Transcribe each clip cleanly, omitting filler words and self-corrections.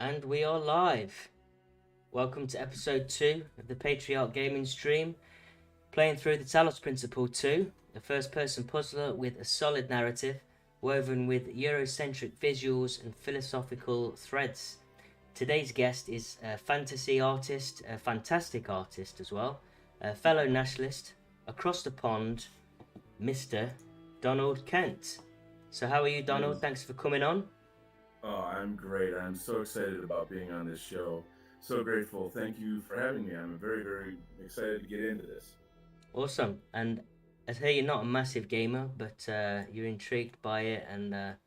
And we are live. Welcome to episode 2 of the Patri.Art gaming stream. Playing through the Talos Principle 2, a first-person puzzler with a solid narrative, woven with Eurocentric visuals and philosophical threads. Today's guest is a fantasy artist, a fantastic artist as well, a fellow nationalist, across the pond, Mr. Donald Kent. So how are you, Donald? Thanks for coming on. Oh, I'm great. I'm so excited about being on this show. So grateful. Thank you for having me. I'm very, very excited to get into this. Awesome. And I hear you're not a massive gamer, but you're intrigued by it, and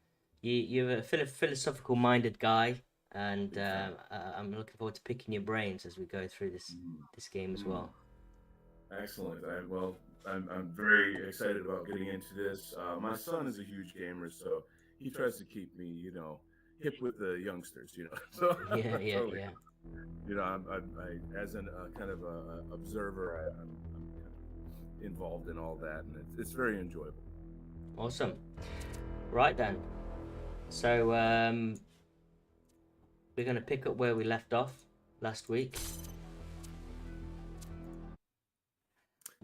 you're a philosophical-minded guy, and I'm looking forward to picking your brains as we go through this game as well. Excellent. I'm very excited about getting into this. My son is a huge gamer, so he tries to keep me, hip with the youngsters, So Yeah. I as an kind of a observer, I'm kind of involved in all that, and it's very enjoyable. Awesome. Right then. So we're going to pick up where we left off last week.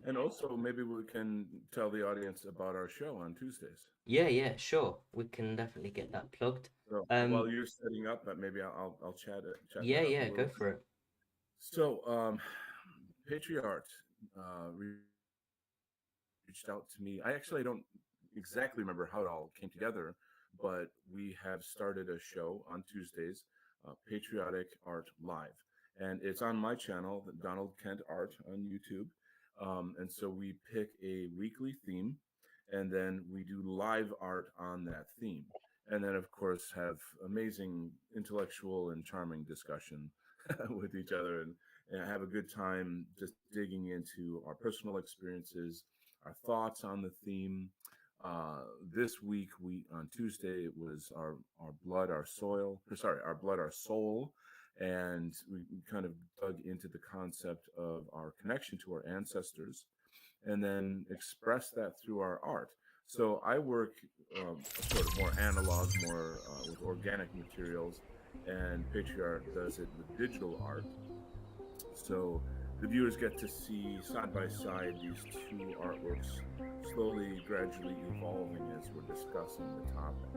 And also, maybe we can tell the audience about our show on Tuesdays. Yeah, sure. We can definitely get that plugged. So while you're setting up, maybe I'll chat it. Yeah, go for it. So, Patri.Art reached out to me. I don't exactly remember how it all came together, but we have started a show on Tuesdays, Patriotic Art Live, and it's on my channel, the Donald Kent Art on YouTube. And so we pick a weekly theme, and then we do live art on that theme. And then, of course, have amazing intellectual and charming discussion with each other, and have a good time just digging into our personal experiences, our thoughts on the theme. This week, on Tuesday, it was our blood, our soil. Our blood, our soul. And we kind of dug into the concept of our connection to our ancestors, and then express that through our art. So I work sort of more analog, more with organic materials, and Patri.Art does it with digital art. So the viewers get to see side by side these two artworks slowly, gradually evolving as we're discussing the topic.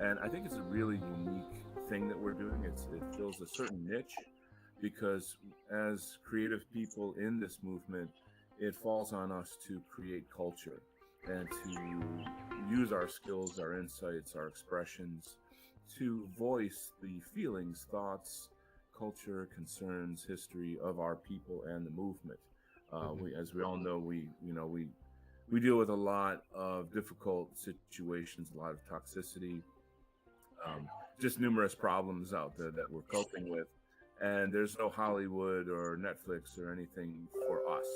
And I think it's a really unique thing that we're doing. It fills a certain niche, because as creative people in this movement, it falls on us to create culture and to use our skills, our insights, our expressions to voice the feelings, thoughts, culture, concerns, history of our people and the movement. As we all know, we deal with a lot of difficult situations, a lot of toxicity, just numerous problems out there that we're coping with, and there's no Hollywood or Netflix or anything for us.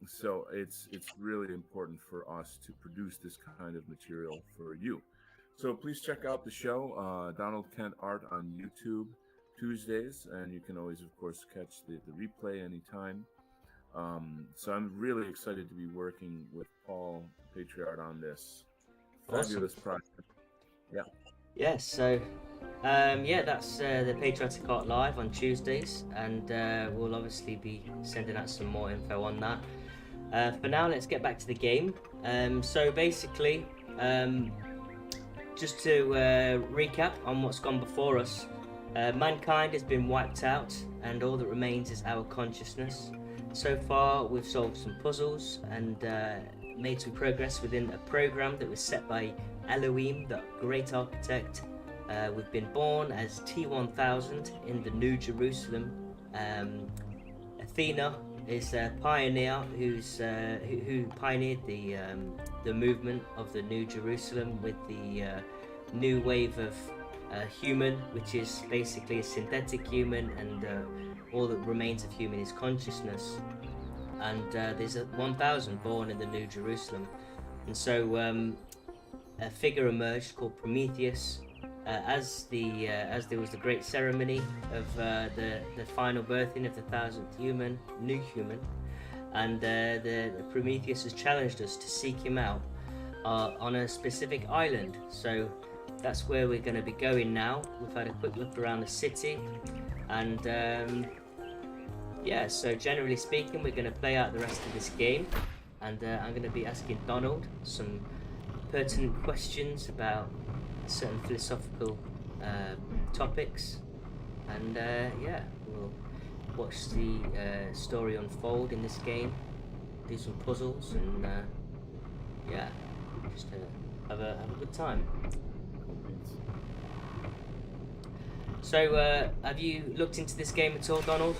So it's really important for us to produce this kind of material for you. So please check out the show, Donald Kent Art on YouTube Tuesdays, and you can always, of course, catch the replay anytime. So I'm really excited to be working with Paul, Patri.Art, on this fabulous project. Yeah, so that's the Patriotic Art Live on Tuesdays, and we'll obviously be sending out some more info on that. For now, let's get back to the game. So basically, just to recap on what's gone before us, mankind has been wiped out, and all that remains is our consciousness. So far, we've solved some puzzles and made some progress within a program that was set by Elohim, the great architect. We've been born as T1000 in the New Jerusalem. Athena is a pioneer who pioneered the movement of the New Jerusalem with the new wave of human, which is basically a synthetic human, and all that remains of human is consciousness. And there's a 1000 born in the New Jerusalem, and so a figure emerged called Prometheus. As there was the great ceremony of the final birthing of the 1000th new human, and the Prometheus has challenged us to seek him out on a specific island. So that's where we're going to be going now. We've had a quick look around the city, and yeah, so generally speaking, we're going to play out the rest of this game, and I'm going to be asking Donald some pertinent questions about certain philosophical topics, and yeah, we'll watch the story unfold in this game, do some puzzles, and yeah, just have a good time. So, have you looked into this game at all, Donald?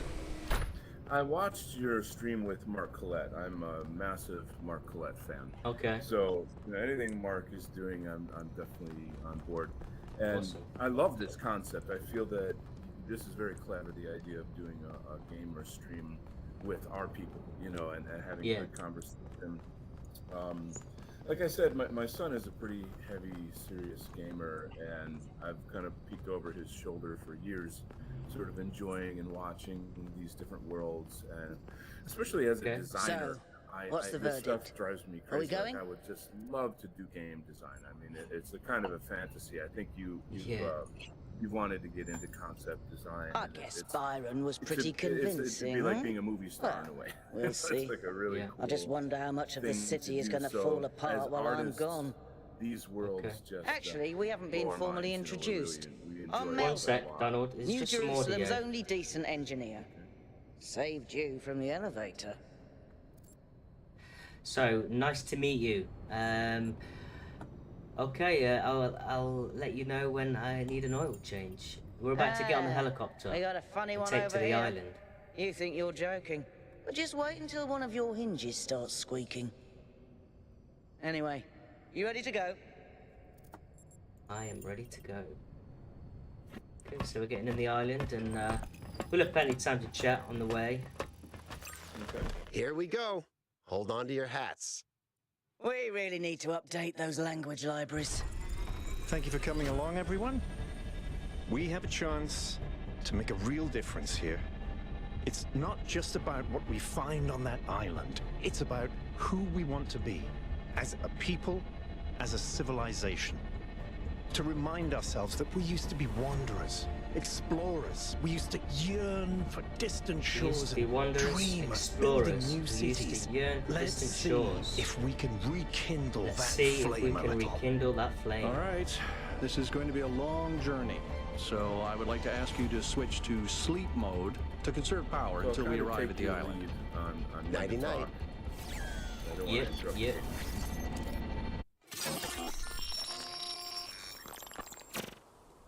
I watched your stream with Mark Collette. I'm a massive Mark Collette fan. Okay. So anything Mark is doing, I'm definitely on board. And Awesome. I love this concept. I feel that this is very clever, the idea of doing a game or stream with our people, and having good conversation. Like I said, my son is a pretty heavy, serious gamer, and I've kind of peeked over his shoulder for years, sort of enjoying and watching these different worlds, and especially as a designer. What's the this verdict? stuff drives me Are we crazy. going? Like, I would just love to do game design. I mean, it's a kind of a fantasy. I think you've wanted to get into concept design. I guess Byron was pretty convincing. It'd be like being a movie star in a way. We'll see. It's like a really cool I just wonder how much of the thing city to is do. going to So, fall as apart while I'm artists, gone. These worlds just Actually, we haven't been blow our formally minds, introduced. We I'm enjoy it One a sec, lot. Donald. It's New just some Jerusalem's audio. only decent engineer. Saved you from the elevator. So nice to meet you. Okay, I'll let you know when I need an oil change. We're about to get on the helicopter We got a funny and one take over to the here. island. You think you're joking, but just wait until one of your hinges starts squeaking. Anyway, you ready to go? I am ready to go. Okay, so we're getting in the island, and we'll have plenty of time to chat on the way. Okay. Here we go. Hold on to your hats. We really need to update those language libraries. Thank you for coming along, everyone. We have a chance to make a real difference here. It's not just about what we find on that island. It's about who we want to be, as a people, as a civilization. To remind ourselves that we used to be wanderers, explorers. We used to yearn for distant We used shores to be and wanderers, dream of explorers. building new We cities. used to yearn for Let's distant see shores. if we can rekindle Let's that see if we flame a can little. rekindle that flame. All right, this is going to be a long journey, so I would like to ask you to switch to sleep mode to conserve power So until we kind of arrive take at the your island. lead on when to Nighty-night. talk. I don't wanna Yep, interrupt yep. you.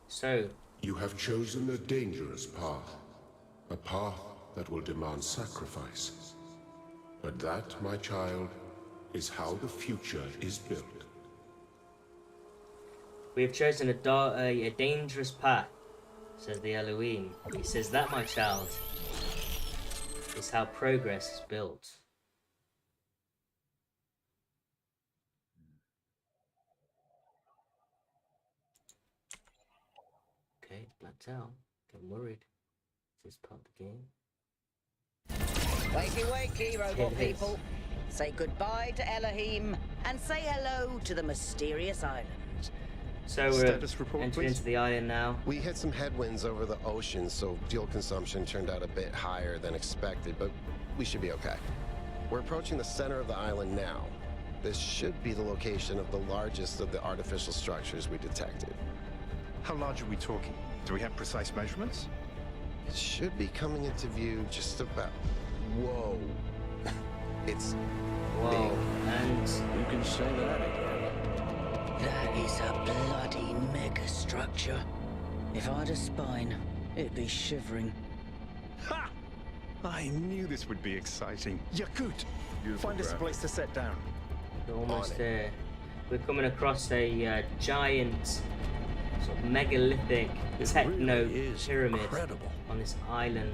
So, You have chosen a dangerous path, a path that will demand sacrifice. But that, my child, is how the future is built. we have chosen a dangerous path, says the Elohim. He says that, my child, is how progress is built. Okay, blacked out. Getting worried. Is this part of the game? Wakey, wakey, robot It is. people. Say goodbye to Elohim and say hello to the mysterious island. So we're Status report, entering please. into the island now. We hit some headwinds over the ocean, so fuel consumption turned out a bit higher than expected, but we should be okay. We're approaching the center of the island now. This should be the location of the largest of the artificial structures we detected. How large are we talking? Do we have precise measurements? It should be coming into view just about... Whoa. It's Whoa, and You can say that again. That is a bloody mega structure. If I had a spine, it'd be shivering. Ha! I knew this would be exciting. Yakut, Beautiful find us a graphic. place to set down. we're almost it. there. We're coming across a giant, sort of megalithic techno really is pyramid incredible. on this island.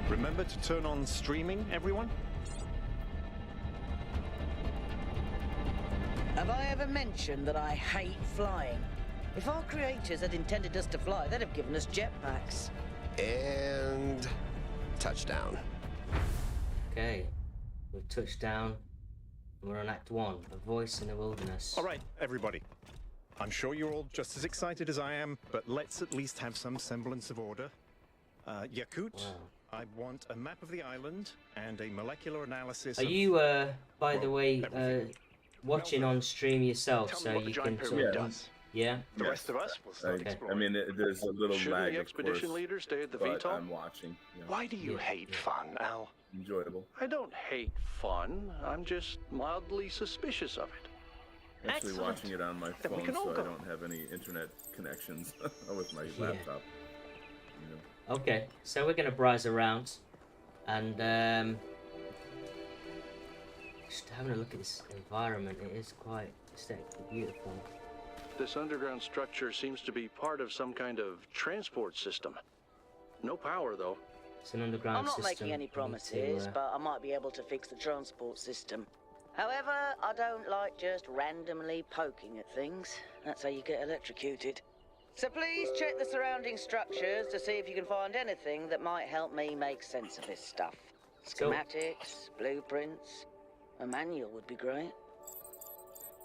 Remember to turn on streaming, everyone? Have I ever mentioned that I hate flying? If our creators had intended us to fly, they'd have given us jetpacks. And... touchdown. Okay, we've touched down We're on Act 1, A Voice in the Wilderness. All right, everybody. I'm sure you're all just as excited as I am, but let's at least have some semblance of order. Yakut, Wow. I want a map of the island and a molecular analysis Are of... you, by the well, way, everything. watching on stream yourself, Tell me so what the you giant can pyramid sort of... does. Yeah? The Yes. rest of us will start I exploring. mean, there's a little Shouldn't lag, the of expedition course, leader stay at the but VTOL? I'm watching. Yeah. Why do you Yeah, hate yeah. fun, Al? Enjoyable. I don't hate fun. I'm just mildly suspicious of it. Actually Excellent. watching it on my Then we phone, can all so I go. don't have any internet connections with my Yeah. laptop. You know. Okay, so we're going to browse around, and just having a look at this environment. It is quite aesthetically beautiful. This underground structure seems to be part of some kind of transport system. No power, though. It's an underground I'm not system. making any We need to, promises, but I might be able to fix the transport system. However, I don't like just randomly poking at things. That's how you get electrocuted. So please check the surrounding structures to see if you can find anything that might help me make sense of this stuff. So- Schematics, blueprints, a manual would be great.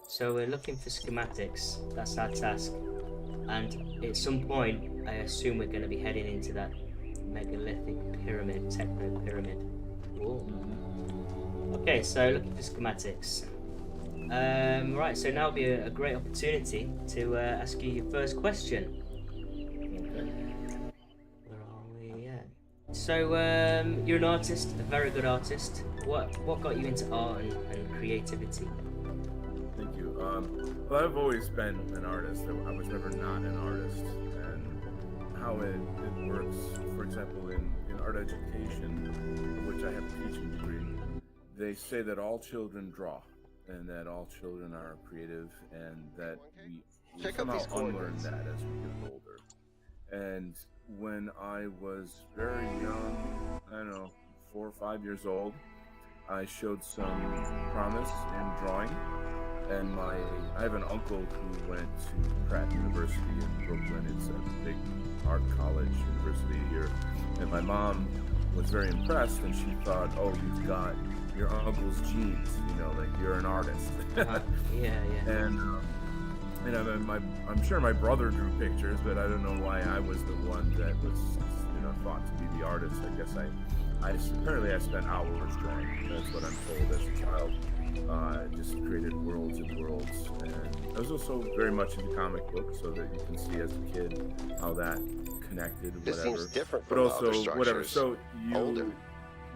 So we're looking for schematics. That's our task. And at some point, I assume we're going to be heading into that megalithic pyramid, techno pyramid. Whoa. Okay, so looking for schematics. Right, so now would be a great opportunity to ask you your first question. Okay. Where are we? Yeah. So you're an artist, a very good artist. What got you into art and creativity? Thank you. Well, I've always been an artist. I was never not an artist. And how it works, for example, in art education, which I have a teaching degree, they say that all children draw and that all children are creative and that we Check out somehow these unlearn coordinates. that as we get older. And when I was very young, I don't know, 4 or 5 years old, I showed some promise in drawing. And I have an uncle who went to Pratt University in Brooklyn. It's a big art college university here. And my mom was very impressed, and she thought, "Oh, you've got your uncle's genes. You know, like you're an artist." Yeah. And I'm sure my brother drew pictures, but I don't know why I was the one that was, thought to be the artist. I guess apparently I spent hours drawing. That's what I'm told as a child. Just created worlds and worlds, and I was also very much into comic books, so that you can see as a kid how that connected. This whatever. seems different But from the also other whatever. structures. So Older.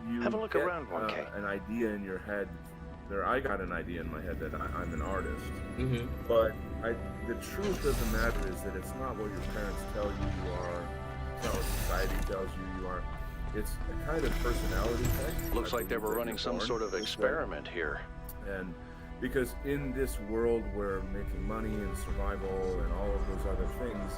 you Have a look get, around, 1K. an idea in your head. I got an idea in my head that I'm an artist. Mm-hmm. But the truth of the matter is that it's not what your parents tell you are. It's not what society tells you are. It's a kind of personality thing. Looks like they were running some sort of experiment here. And because in this world where making money and survival and all of those other things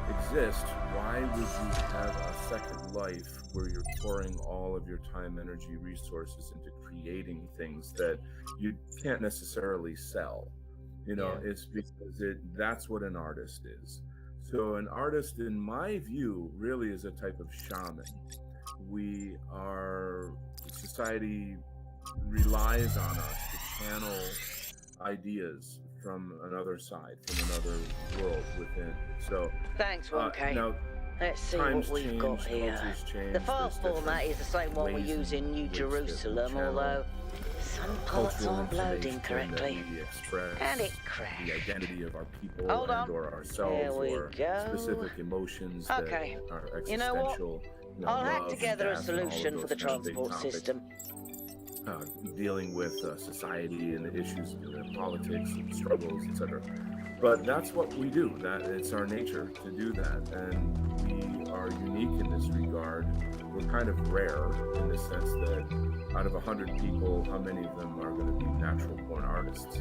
exist, why would you have a second life where you're pouring all of your time, energy, resources into creating things that you can't necessarily sell? It's because that's what an artist is. So an artist, in my view, really is a type of shaman. Society relies on us to channel ideas from another side, from another world within. So Thanks, 1K. now Let's see times what we've got change, here. cultures change, The file there's format different is the same one we ways use in New which that we Jerusalem, channel although some parts cultural aren't loading information correctly. that we express And it the crashed. identity of our people Hold on. or ourselves, There we or go. specific emotions Okay. that are existential. You know what? I'll hack love, together a death, and all of solution for those the kind of big transport topics. system. Dealing with society and the issues, politics, and struggles, etc. But that's what we do. That it's our nature to do that, and we are unique in this regard. We're kind of rare in the sense that out of 100 people, how many of them are going to be natural-born artists?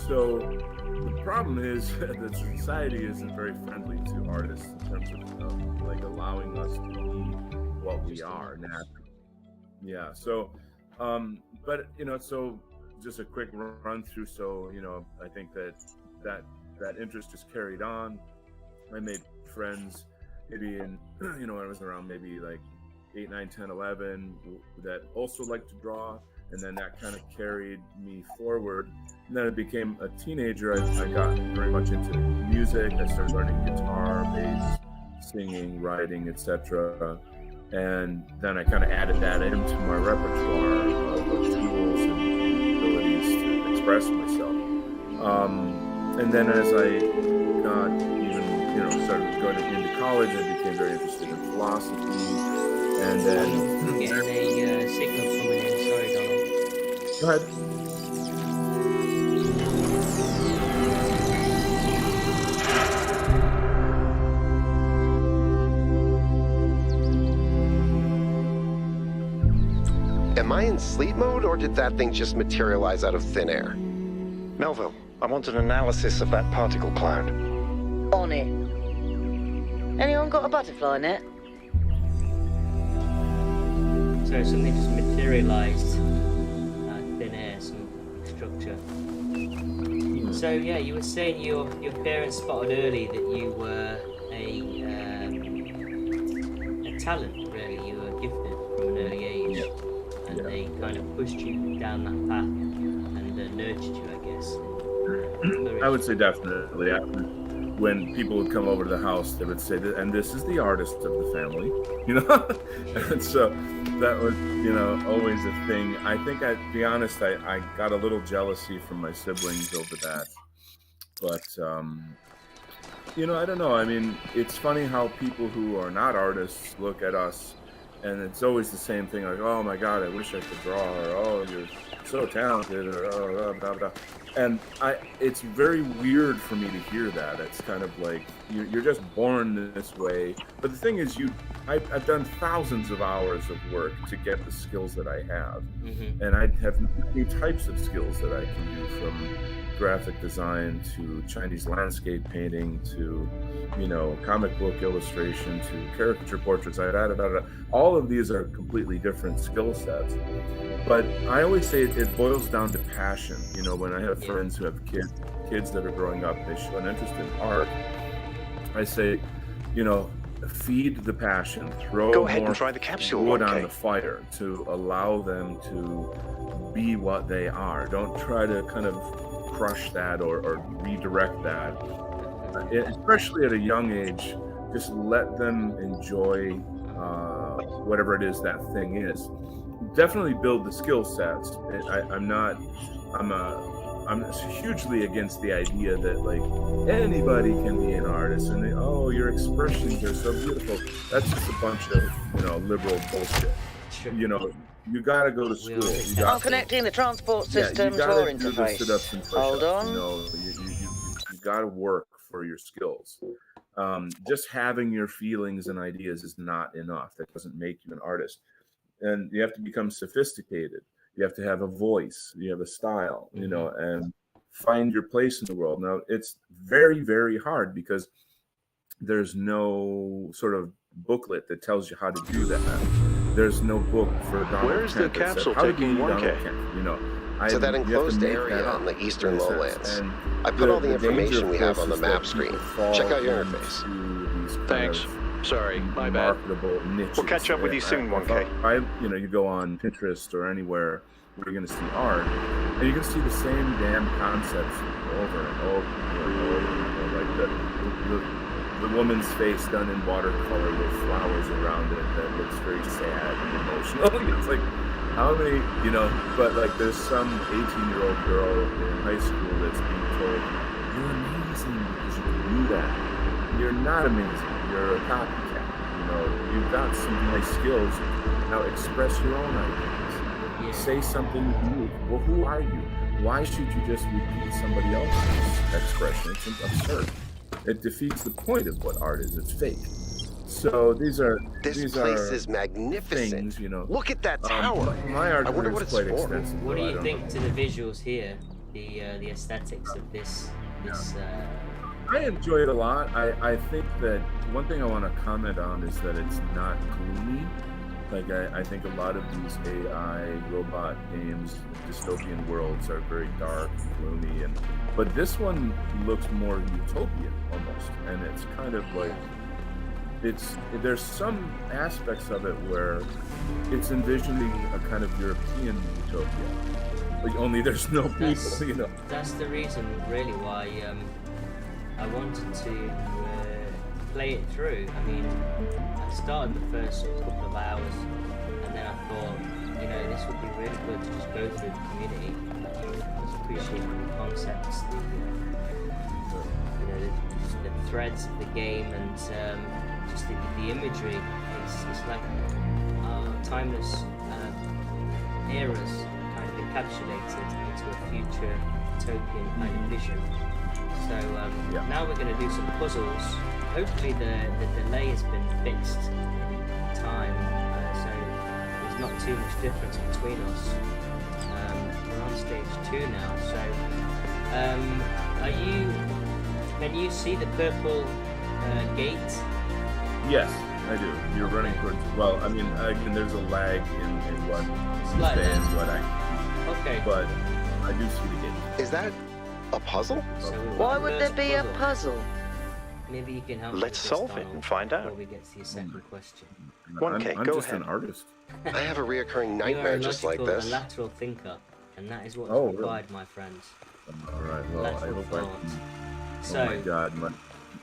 So the problem is that society isn't very friendly to artists in terms of like allowing us to be what we are naturally. Yeah. So. But so just a quick run through. So I think that interest just carried on. I made friends maybe in when I was around maybe like 8, 9, 10, 11 that also liked to draw. and then that kind of carried me forward. And then I became a teenager. I got very much into music. I started learning guitar, bass, singing, writing, etc. And then I kind of added that into my repertoire of tools and abilities to express myself. And then as I got even, started going into college, I became very interested in philosophy. And then I'm getting a signal coming in. Sorry, Donald. Go ahead. Am I in sleep mode, or did that thing just materialize out of thin air? Melville, I want an analysis of that particle cloud. On it. Anyone got a butterfly net? So something just materialized out of thin air, some structure. So yeah, you were saying your parents spotted early that you were a talent, really. You were gifted from an early age. And they kind of pushed you down that path and nurtured you, I guess. I would say definitely. When people would come over to the house, they would say, and this is the artist of the family, And so that was, always a thing. I think, to be honest, I got a little jealousy from my siblings over that. But, I don't know. I mean, it's funny how people who are not artists look at us. And it's always the same thing, like, oh my God, I wish I could draw, or oh, you're so talented, or oh, blah, blah, blah. And it's very weird for me to hear that. It's kind of like, you're just born this way. But the thing is, I've done thousands of hours of work to get the skills that I have. Mm-hmm. And I have many types of skills that I can do, from graphic design to Chinese landscape painting to, comic book illustration to caricature portraits. All of these are completely different skill sets. But I always say it boils down to passion. When I have friends who have kids that are growing up, they show an interest in art. I say, feed the passion. Go ahead and try the capsule wood on the fire to allow them to be what they are. Don't try to kind of crush that or redirect that. Especially at a young age, just let them enjoy whatever it is that thing is. Definitely build the skill sets. I'm hugely against the idea that like anybody can be an artist and your expressions are so beautiful. That's just a bunch of liberal bullshit. You gotta go to school. I'm connecting the transport system to our interface. Hold on. You gotta work for your skills. Just having your feelings and ideas is not enough. That doesn't make you an artist. And you have to become sophisticated. You have to have a voice. You have a style, and find your place in the world. Now, it's very, very hard because there's no sort of booklet that tells you how to do that. There's no book for Donald Where's Kent the capsule how to be taking Donald 1K? Kent, To that enclosed area on the eastern lowlands. I put all the information we have on the map screen. Check out your interface. Thanks. Sorry, my bad. We'll catch up with you soon, 1K. You go on Pinterest or anywhere where you're going to see art, and you're going to see the same damn concepts over and over and over. Like the woman's face done in watercolor with flowers around it that looks very sad and emotional. It's like, how many, but like there's some 18-year-old girl in high school that's being told, you're amazing because you can do that. You're not amazing. You're a copycat. You've got some nice skills. Now express your own ideas. Say something new. Well, who are you? Why should you just repeat somebody else's expression? It's absurd. It defeats the point of what art is. It's fake. So this place is magnificent. Things, Look at that tower. My art is quite extensive. What do you think to the visuals here? The aesthetics of this. I enjoy it a lot. I think that one thing I want to comment on is that it's not gloomy. Like I think a lot of these AI robot games, dystopian worlds, are very dark and gloomy, but this one looks more utopian almost, and it's kind of like there's some aspects of it where it's envisioning a kind of European utopia, but only there's no people, you know. That's the reason, really, why I wanted to play it through. I mean, I started the first couple of hours, and then I thought, you know, this would be really good to just go through the community, just appreciate the concepts, the threads of the game, and just the imagery. It's like timeless eras kind of encapsulated into a future utopian kind of vision. So now we're going to do some puzzles. Hopefully the delay has been fixed in time, so there's not too much difference between us. We're on stage 2 now, so can you see the purple gate? Yes, I do. You're running towards. Well, I mean, again, there's a lag in what you say and what I. Okay. But I do see the gate. Is that a puzzle? So Why would there be a puzzle? Maybe you can help me Let's with this, solve it Donald, and find out. before we get to your second question. 1K, I'm go just ahead. an artist. I have a reoccurring You are nightmare a just like logical this. and lateral thinker, and that is what is Oh, really? required, my friends. All right. Well, I Lateral hope thought. So, oh my God, my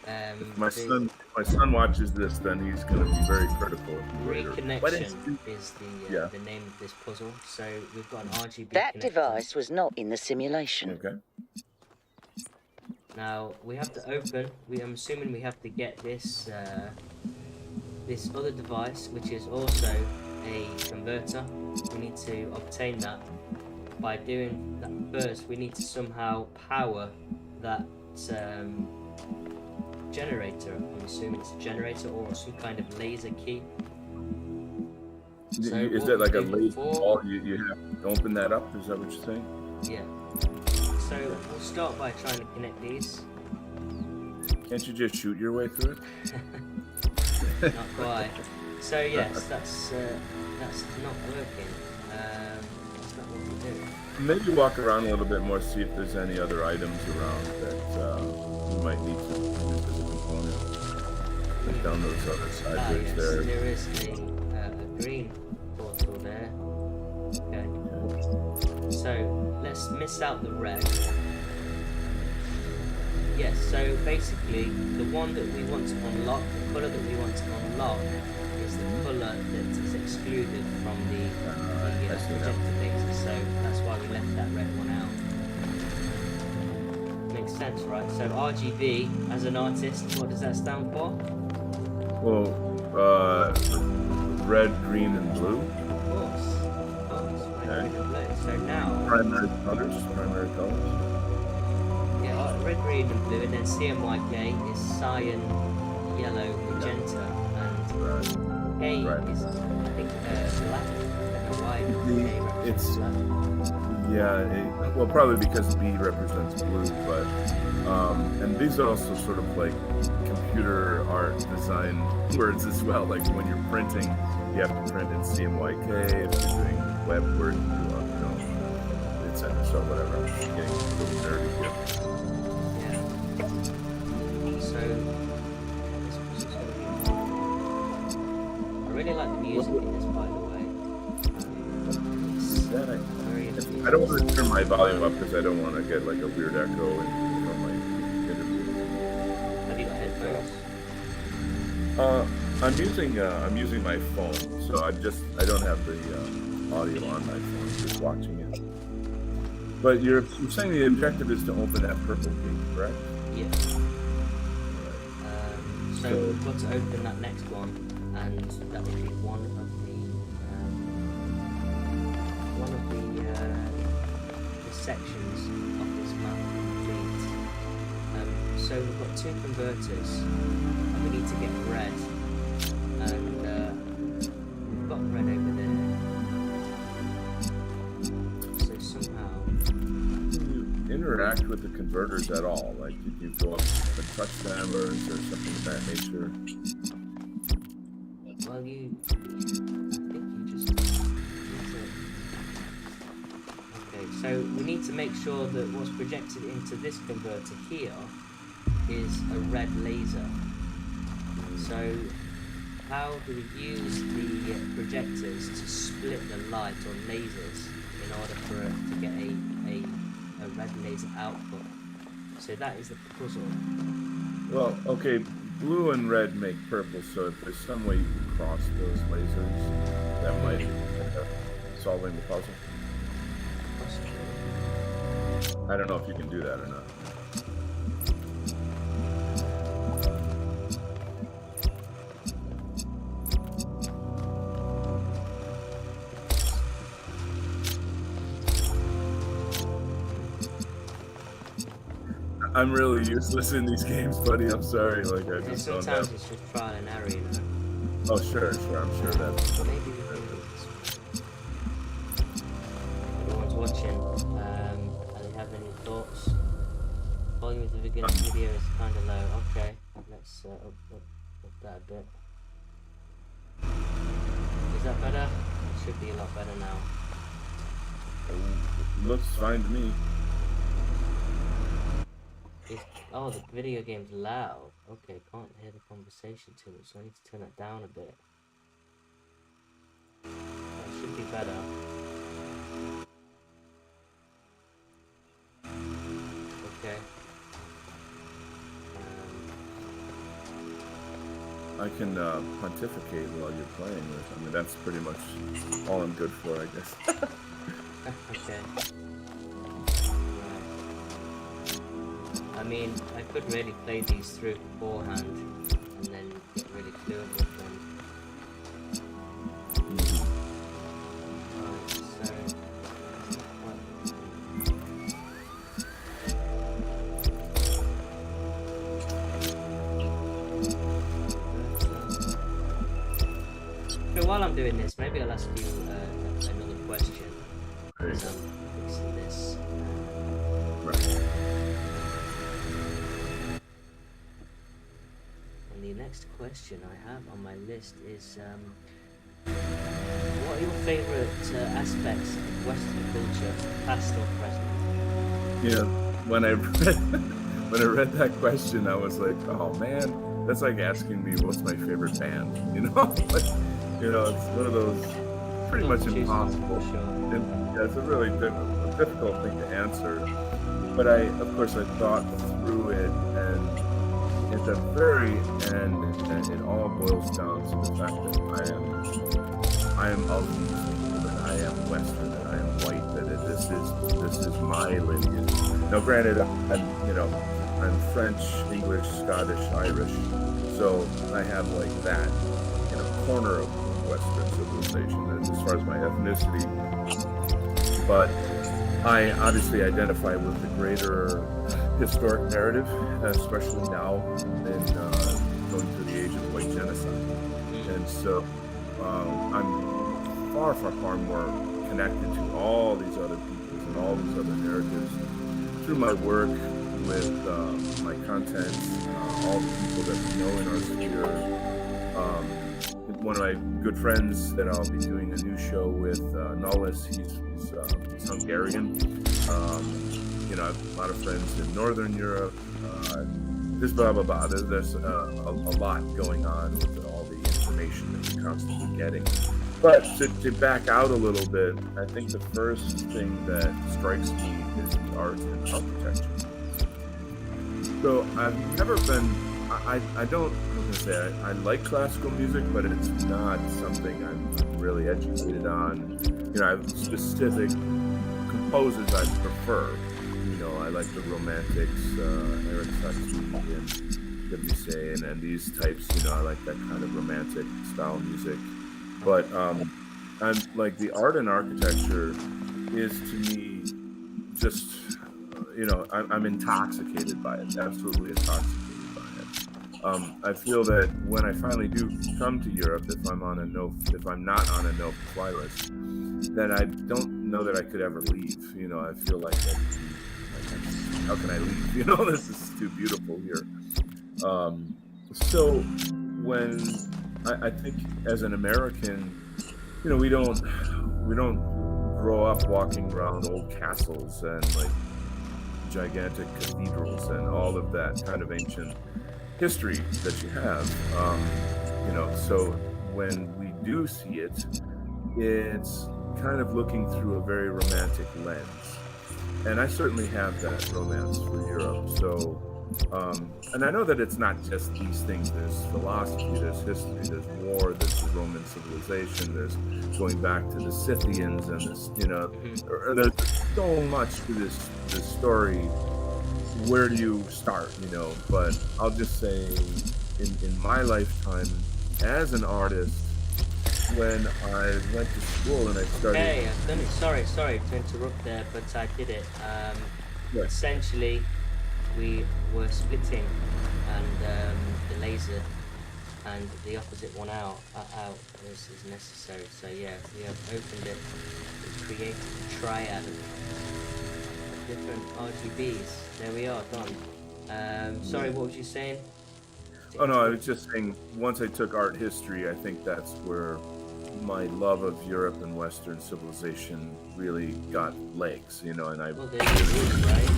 the son watches this, then he's going to be very critical of me later. reconnection is the name of this puzzle. So we've got an RGB That connector. device was not in the simulation. Okay. Now we have to open. I'm assuming we have to get this this other device, which is also a converter. We need to obtain that. By doing that first, we need to somehow power that generator. I'm assuming it's a generator or some kind of laser key. So Is what that like we a do laser before- ball? You have to open that up? Is that what you're saying? Yeah. So we'll start by trying to connect these. Can't you just shoot your way through it? Not quite. So yes, that's not working. That's not what we do. Maybe walk around a little bit more, see if there's any other items around that we might need to use as a component. Put down those other sideways Yes, there. there is a green portal there. Okay. So let's miss out the red. Yes, so basically the one that we want to unlock, the colour that we want to unlock is the colour that is excluded from the projector laser, so that's why we left that red one out. Makes sense, right? So RGB, as an artist, what does that stand for? Well, red, green, and blue. Of course, red, green and blue. So now, Primary colors. yeah, red, green and blue, and then CMYK is cyan, yellow, magenta, and A is, I think, black. Well, probably because B represents blue, but and these are also sort of like computer art design words as well. Like when you're printing, you have to print in CMYK. If you're doing web work, etc. So whatever. I'm just getting a little nerdy here. Yeah. So this was gonna be. I really like the music in this, by the way. I don't want to turn my volume up because I don't want to get like a weird echo from my interview. Have you got headphones? I'm using my phone, so I don't have the audio on my phone. Just watching it. But you're saying the objective is to open that purple gate, correct? Yeah. So we've got to open that next one, and that will be one of the sections of this map complete. So we've got 2 converters, and we need to get red, and we've got red over there. So somehow. Do you interact with the converters at all? Like, did you go up and touch them, or is there something of that nature? Well, I think you just okay, so we need to make sure that what's projected into this converter here is a red laser. So how do we use the projectors to split the light or lasers in order for it to get a red laser output? So that is the puzzle. Well, okay, blue and red make purple, so if there's some way you can cross those lasers, that might end up solving the puzzle. I don't know if you can do that or not. I'm really useless in these games, buddy. I'm sorry. Like, I just don't sometimes have... it's just trial and error, you know. Oh, sure. I'm sure that's... Maybe we can do this. Everyone's watching. Do they have any thoughts? Volume of the beginning video is kind of low. Okay, let's up that a bit. Is that better? It should be a lot better now. Looks fine to me. Oh, the video game's loud. Okay, can't hear the conversation too much, so I need to turn it down a bit. That should be better. Okay. I can pontificate while you're playing with. I mean, that's pretty much all I'm good for, I guess. Okay. I mean, I could really play these through beforehand and then get really fluent with them. Right, so... Okay, while I'm doing this, maybe I'll ask you another question. Because I'm fixing this. And the next question I have on my list is, what are your favourite aspects of Western culture, past or present? Yeah, when I read that question, I was like, oh man, that's like asking me what's my favorite band, you know? Like, you know, it's one of those pretty much impossible. And yeah, it's a really difficult thing to answer. But of course, I thought through it, and at the very end, it all boils down to the fact that I am of these people, that I am Western, that I am white, that this is my lineage. Now, granted, I'm French, English, Scottish, Irish, so I have like that, corner of Western civilization as far as my ethnicity. But I obviously identify with the greater historic narrative, especially now in going through the age of white genocide. And so I'm far, far, far more connected to all these other peoples and all these other narratives through my work with my content, all the people that we know in our sphere. One of my good friends that I'll be doing a new show with, Nullis, he's Hungarian. I have a lot of friends in Northern Europe. Just blah, blah, blah. There's a lot going on with all the information that we're constantly getting. But to back out a little bit, I think the first thing that strikes me is the art and architecture. So I've never been, I like classical music, but it's not something I'm really educated on. I have specific composers I prefer. I like the Romantics, Eric Satie and Debussy and these types. I like that kind of romantic style music. But I'm like the art and architecture is to me just, I'm intoxicated by it, absolutely intoxicated by it. I feel that when I finally do come to Europe, if I'm not on a no-fly list, then I don't know that I could ever leave. I feel like how can I leave? This is too beautiful here. So when I think as an American, we don't grow up walking around old castles and like gigantic cathedrals and all of that kind of ancient history that you have. So when we do see it, it's kind of looking through a very romantic lens. And I certainly have that romance for Europe. So, and I know that it's not just these things. There's philosophy, there's history, there's war, there's the Roman civilization, there's going back to the Scythians, and this, there's so much to this story. Where do you start, But I'll just say, in my lifetime as an artist, when I went to school and I started... Okay, sorry to interrupt there, but I did it. Yes. Essentially, we were splitting, and the laser and the opposite one out is necessary. So yeah, we have opened it to create a triad of different RGBs. There we are, done. Sorry, what was you saying? Oh no, I was just saying, once I took art history, I think that's where my love of Europe and Western civilization really got legs, and I... Well, there it is, right?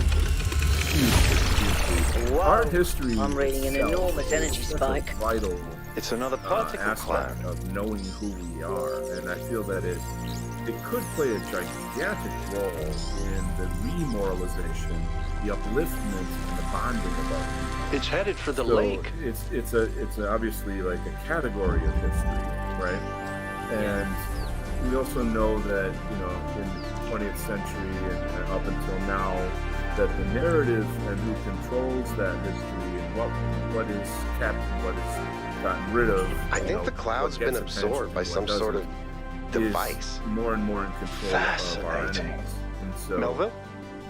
Whoa, Art history... I'm reading an enormous energy spike. Vital It's another particle aspect cloud. of knowing who we are, and I feel that it could play a gigantic role in the remoralization, the upliftment, and the bonding of our people. It's headed for the So lake. It's obviously like a category of history, right? And we also know that, in the 20th century and up until now, that the narrative and who controls that history and what is kept and what is gotten rid of. I think the cloud's been absorbed by some sort of device. More and more in control of our Fascinating. enemies. And so, Melville?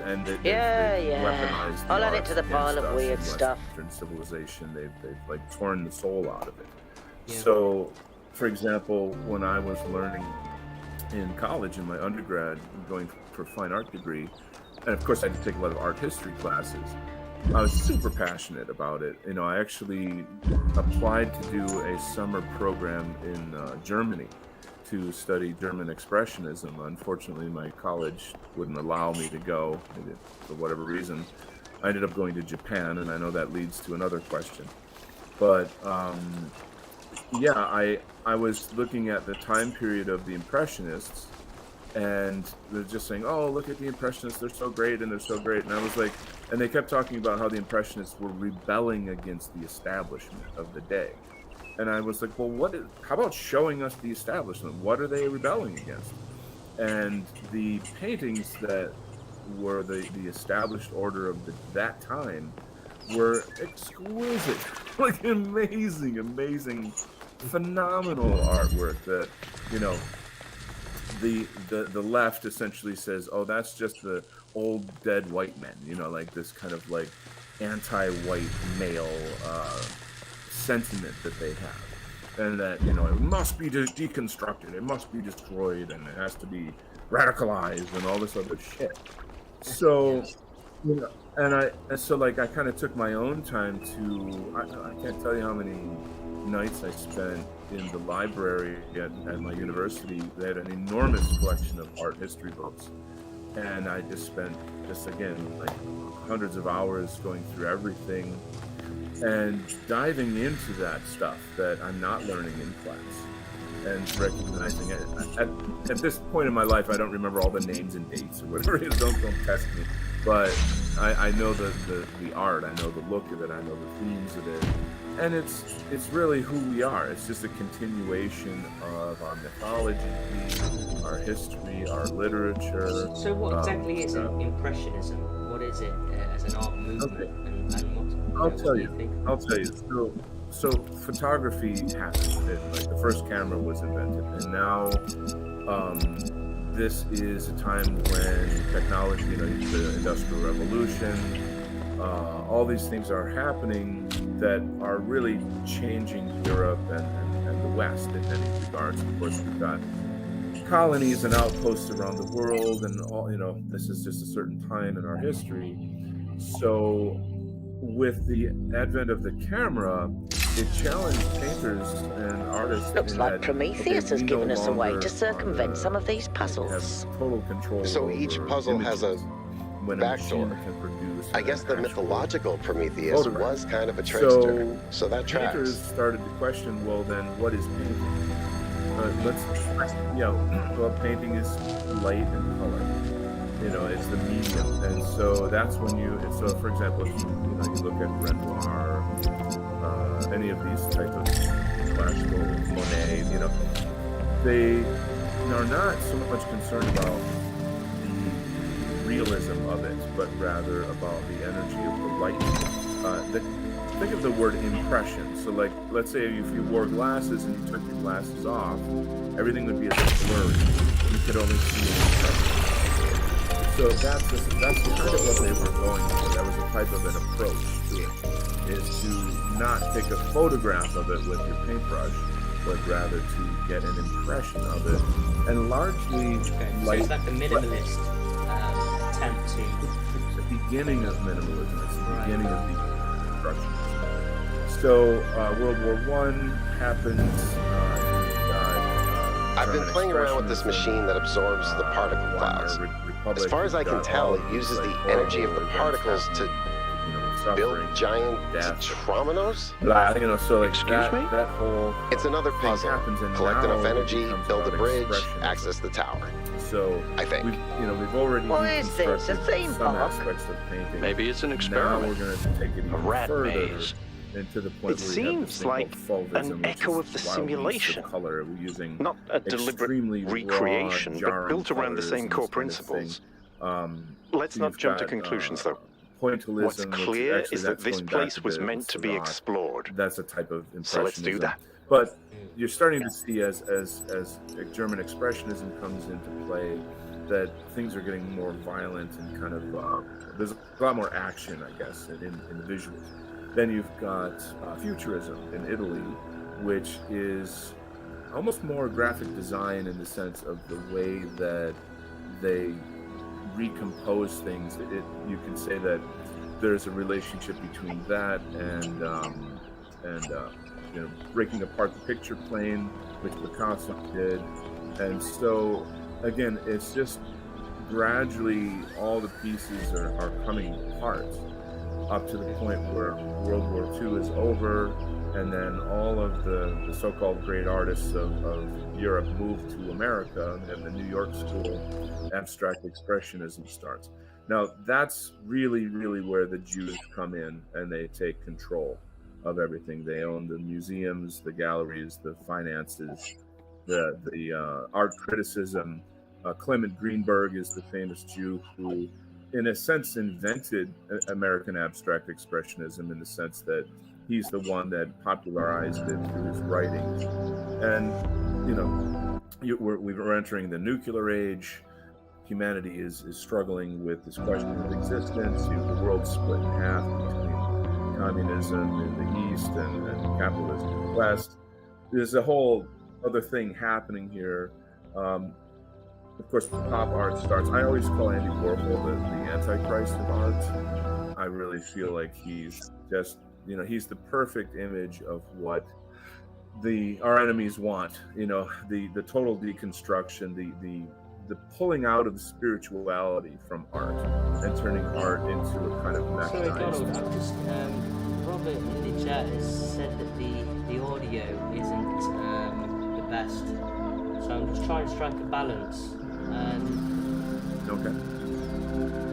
and they've Yeah. weaponized the I'll add it arts to the pile against of us weird in stuff. Western civilization. They've like torn the soul out of it. Yeah. So, for example, when I was learning in college, in my undergrad, going for a fine art degree, and of course I had to take a lot of art history classes, I was super passionate about it. I actually applied to do a summer program in Germany to study German Expressionism. Unfortunately, my college wouldn't allow me to go for whatever reason. I ended up going to Japan, and I know that leads to another question. But I was looking at the time period of the Impressionists, and they're just saying, oh, look at the Impressionists, they're so great, and they're so great. And I was like, and they kept talking about how the Impressionists were rebelling against the establishment of the day. And I was like, well, how about showing us the establishment? What are they rebelling against? And the paintings that were the established order of that time were exquisite, like amazing, phenomenal artwork that, the left essentially says, oh, that's just the old dead white men, like this kind of like anti-white male sentiment that they have. And that, it must be deconstructed, it must be destroyed, and it has to be radicalized and all this other shit. So, I kind of took my own time to, I can't tell you how many nights I spent in the library at my university. They had an enormous collection of art history books. And I just spent, like hundreds of hours going through everything and diving into that stuff that I'm not learning in class and recognizing it. At this point in my life, I don't remember all the names and dates or whatever it is. Don't test me. But I know the art, I know the look of it, I know the themes of it. And it's really who we are. It's just a continuation of our mythology, our history, our literature. So what exactly is Impressionism? What is it as an art movement? Okay. And what, I'll tell you. think? So photography happened. Like the first camera was invented, and now this is a time when technology, the Industrial Revolution, all these things are happening that are really changing Europe and the West in many regards. Of course, we've got colonies and outposts around the world, and all, this is just a certain time in our history. So with the advent of the camera, it challenged painters and artists. Looks like that, Prometheus has given us a way to circumvent some of these have puzzles. total control. So each puzzle has a when a machine Backdoor. can produce. I guess the an actual mythological Prometheus photograph. was kind of a trickster, So so that painters tracks. started to question, well, then what is painting? Well, painting is light and color. It's the medium, and so that's when so for example, if you look at Renoir, any of these type of classical Monet, they are not so much concerned about the realism of it, but rather about the energy of the light. Think of the word impression. So, like, let's say if you wore glasses and you took your glasses off, everything would be a bit blurry. You could only see an impression. So that's kind of what they were going for. That was a type of an approach to it, is to not take a photograph of it with your paintbrush, but rather to get an impression of it, and largely so it's like a minimalist attempt to. It's the beginning of minimalism. It's the beginning of deconstruction. So World War I happens. I've been playing around with this machine that absorbs the particle clouds. As far as I can tell, it uses the energy of the particles to build giant tetrominos? So like Excuse me? that whole It's another puzzle. happens, and Collect now enough it energy, becomes build a about bridge, expression. access the tower. So I think. we've already What is this, a deconstructed theme some park? aspects of painting. Maybe it's an Now experiment. we're going to take it even A rat further maze. into the point It where we have seems this thing called like fauvism, an which echo is of the wild use simulation. of color. We're using Not a deliberate extremely recreation, raw, but jarring built around the colors same and core this kind of thing. principles. Let's not You've jump to got, conclusions, though. Pointillism, What's which clear actually is that that's this going back place was the meant to be Seurat. explored. That's a type of impressionism. So let's do that. But you're starting to see as German expressionism comes into play, that things are getting more violent and kind of there's a lot more action, I guess, in the visuals. Then you've got futurism in Italy, which is almost more graphic design in the sense of the way that they recompose things. You can say that there's a relationship between that and breaking apart the picture plane, which Picasso did. And so again, it's just gradually all the pieces are coming apart up to the point where World War II is over, and then all of the so-called great artists of Europe move to America, and the New York School abstract expressionism starts. Now that's really, really where the Jews come in, and they take control of everything. They own the museums, the galleries, the finances, the art criticism. Clement Greenberg is the famous Jew who, in a sense, invented American abstract expressionism, in the sense that he's the one that popularized it through his writings. And we're entering the nuclear age. Humanity is struggling with this question of existence. The world's split in half between communism in the East and capitalism in the West. There's a whole other thing happening here. Of course, pop art starts. I always call Andy Warhol the Antichrist of art. I really feel like he's just, he's the perfect image of what our enemies want. The total deconstruction, the pulling out of the spirituality from art and turning art into a kind of Sorry, mechanized. Donald, I'm just Robert in the chat has said that the audio isn't the best, so I'm just trying to strike a balance. Okay.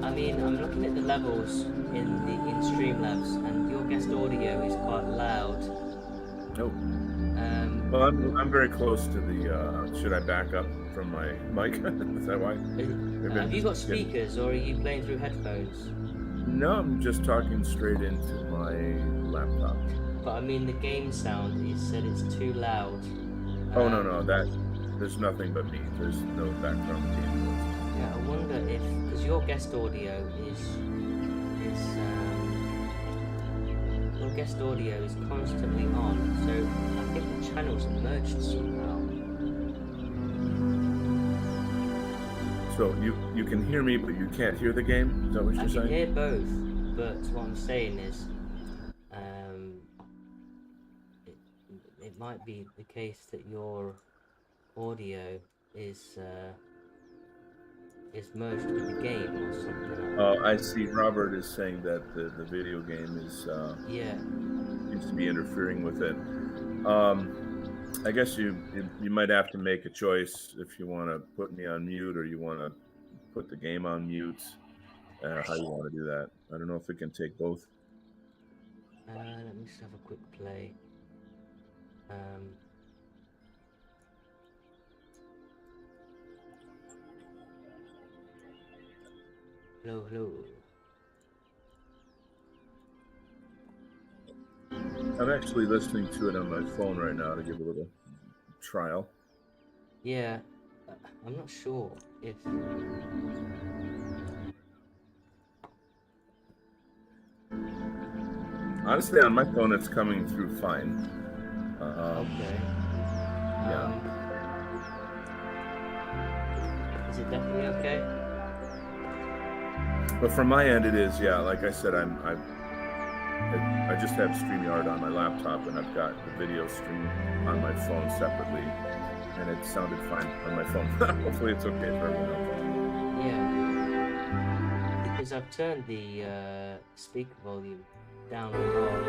I mean, I'm looking at the levels in Streamlabs, and your guest audio is quite loud. Oh. Well, I'm very close to the. Should I back up from my mic? Is that why? Have you got speakers, or are you playing through headphones? No, I'm just talking straight into my laptop. But I mean, the game sound. You said it's too loud. Oh no, there's nothing but me. There's no background game. Yeah, I wonder if, because your guest audio is your guest audio is constantly on, so I think the channels are merged somehow. So you can hear me, but you can't hear the game? Is that what you're saying? I can hear both, but what I'm saying is, it might be the case that your audio is is merged with the game or something. I see. Robert is saying that the video game is Yeah. seems to be interfering with it. I guess you might have to make a choice if you want to put me on mute or you want to put the game on mute. How you want to do that? I don't know if it can take both. Let me just have a quick play. Hello, hello. I'm actually listening to it on my phone right now to give a little trial. Yeah, I'm not sure if... Honestly, on my phone, it's coming through fine. Okay. Yeah. Is it definitely okay? But from my end, it is. Yeah, like I said, I just have StreamYard on my laptop, and I've got the video stream on my phone separately, and it sounded fine on my phone. Hopefully, it's okay for everyone else. Yeah. Because I've turned the speaker volume down a lot,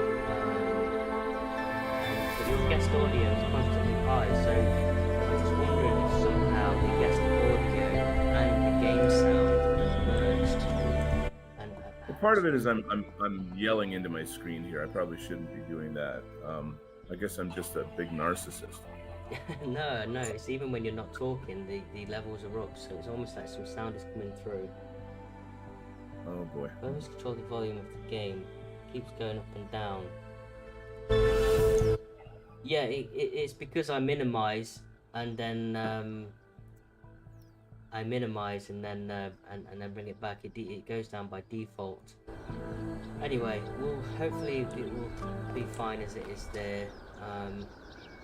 but your guest audio is constantly high, so I'm just wondering if somehow the guest audio and the game sound merged. And Well, part of it is I'm yelling into my screen here. I probably shouldn't be doing that. I guess I'm just a big narcissist. no, it's even when you're not talking, the levels are up, so it's almost like some sound is coming through. Oh boy. Always control the volume of the game. Keeps going up and down. Yeah, it's because I minimize and then and then bring it back. It goes down by default. Anyway, hopefully it will be fine as it is there.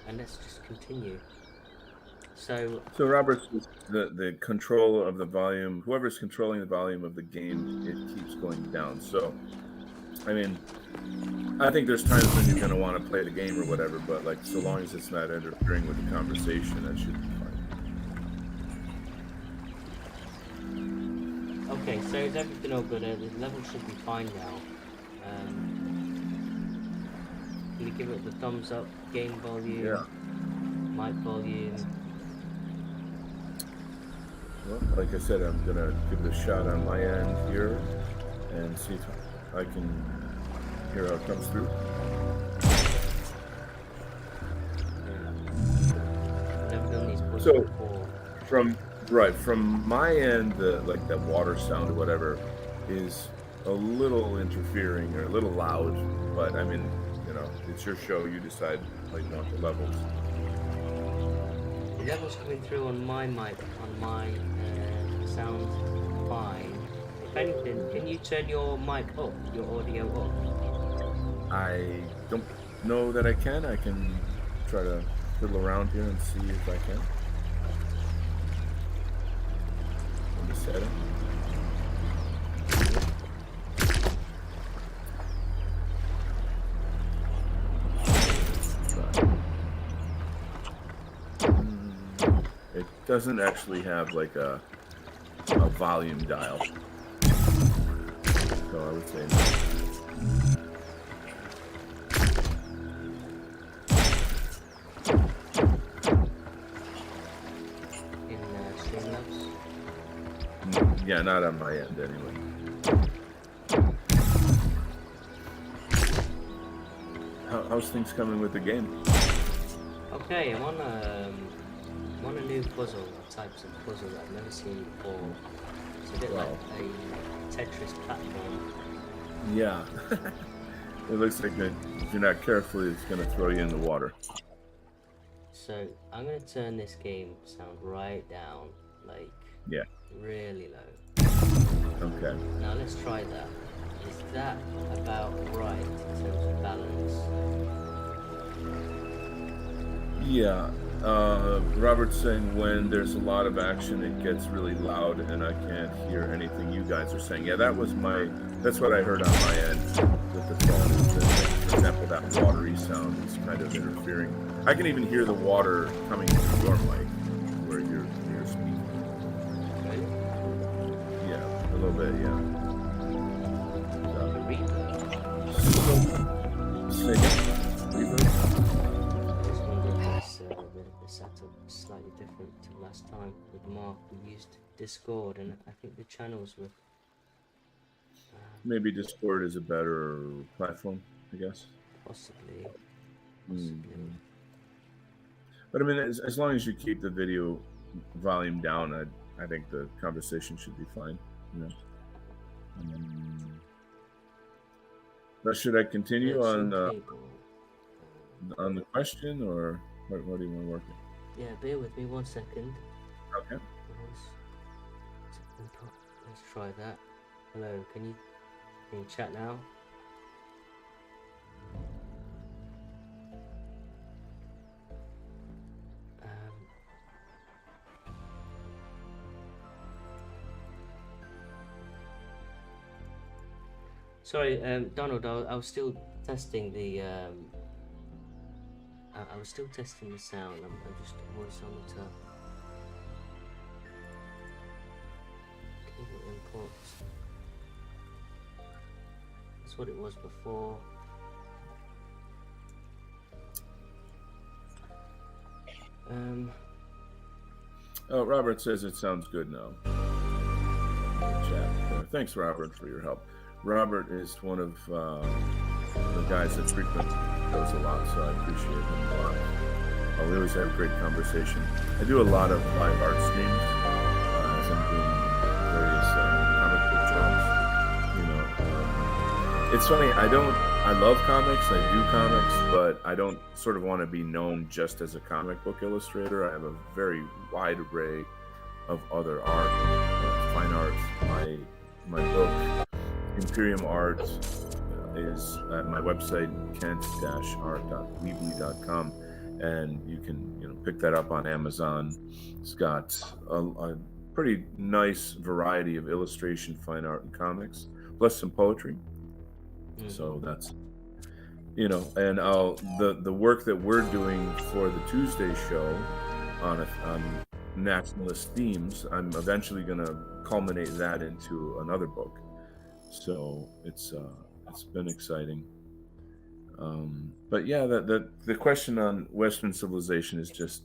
And let's just continue. So Robert, the control of the volume, whoever's controlling the volume of the game, it keeps going down. So, I mean, I think there's times when you're going to want to play the game or whatever, but like so long as it's not interfering with the conversation, that should be fine. okay, so is everything all good? The level should be fine now. Can you give it the thumbs up? Game volume, Yeah. mic volume. Well, like I said, I'm going to give it a shot on my end here and see if I can hear how it comes through. Never done these puzzles So, before. from my end, like that water sound or whatever is a little interfering or a little loud, but I mean, you know, it's your show. You decide how you want the levels. The level's coming through on my mic, on my sound fine. If anything, can you turn your mic up, your audio up? I don't know that I can. I can try to fiddle around here and see if I can. On the setting. It doesn't actually have like a volume dial. So I would say no. In Streamlabs? Yeah, not on my end anyway. How's things coming with the game? Okay, I'm on a new puzzle, a types of puzzle that I've never seen before. It's a bit like a Tetris platform. Yeah. It looks like if you're not careful, it's going to throw you in the water. So I'm gonna turn this game sound right down, like really low. Okay. Now let's try that. Is that about right in terms of balance? Yeah. Robert's saying when there's a lot of action, it gets really loud and I can't hear anything you guys are saying. Yeah, that's what I heard on my end with the phone. Is that, for example, that watery sound is kind of interfering. I can even hear the water coming through your mic where you're speaking. Ready? little bit, yeah. The Reaper. Say again? Reverb? I just wondered if the setup is slightly different to last time with Mark. We used Discord, and I think the channels were Maybe Discord is a better platform, I guess. possibly. But I mean, as long as you keep the video volume down, I think the conversation should be fine. You know. But should I continue on the question, or what do you want to work with? Yeah, bear with me 1 second. Okay. Let's try that. Hello, can you chat now? Sorry, Donald. I was still testing the. I was still testing the sound. I'm just voice on the top. Cable imports. That's what it was before. Oh, Robert says it sounds good now. Chat. Thanks, Robert, for your help. Robert is one of the guys that frequent shows a lot, so I appreciate him a lot. We always have a great conversation. I do a lot of live art streams as I'm doing various comic book jobs. You know, it's funny. I love comics. I do comics, but I don't sort of want to be known just as a comic book illustrator. I have a very wide array of other art, fine art. My book, Imperium Art, is at my website, kent-art.weebly.com, and you can pick that up on Amazon. It's got a pretty nice variety of illustration, fine art, and comics, plus some poetry. So that's and the work that we're doing for the Tuesday show on nationalist themes, I'm eventually going to culminate that into another book. So it's been exciting. But yeah, the question on Western civilization is just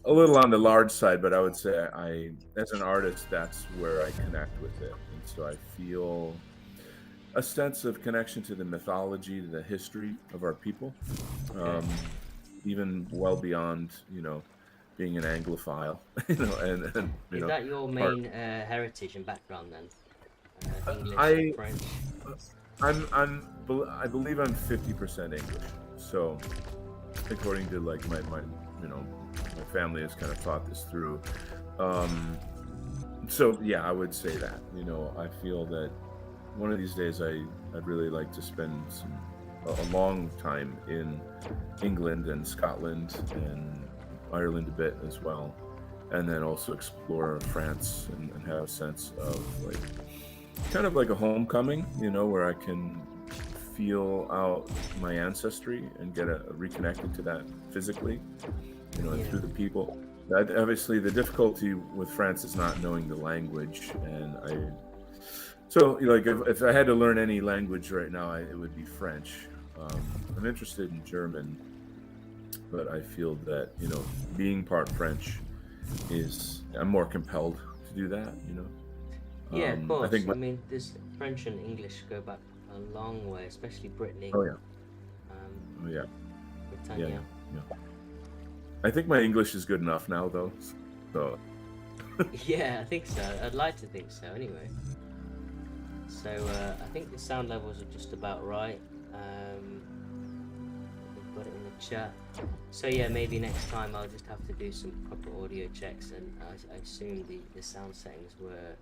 a little on the large side, but I would say as an artist, that's where I connect with it. And so I feel a sense of connection to the mythology, to the history of our people, even well beyond, being an Anglophile, and is that your main heritage and background then? English and French. I believe I'm 50% English. So, according to my family has kind of thought this through. So yeah, I would say that. I feel that one of these days I'd really like to spend a long time in England and Scotland and Ireland a bit as well, and then also explore France and have a sense of kind of like a homecoming, where I can feel out my ancestry and get reconnected to that physically, and through the people. Obviously, the difficulty with France is not knowing the language, and if I had to learn any language right now, it would be French. I'm interested in German, but I feel that being part French I'm more compelled to do that. Yeah, of course. I mean, this French and English go back a long way, especially Brittany. Oh yeah. Britannia. Yeah. I think my English is good enough now, though. So. Yeah, I think so. I'd like to think so, anyway. So I think the sound levels are just about right. We've got it in the chat. So yeah, maybe next time I'll just have to do some proper audio checks, and I assume the sound settings were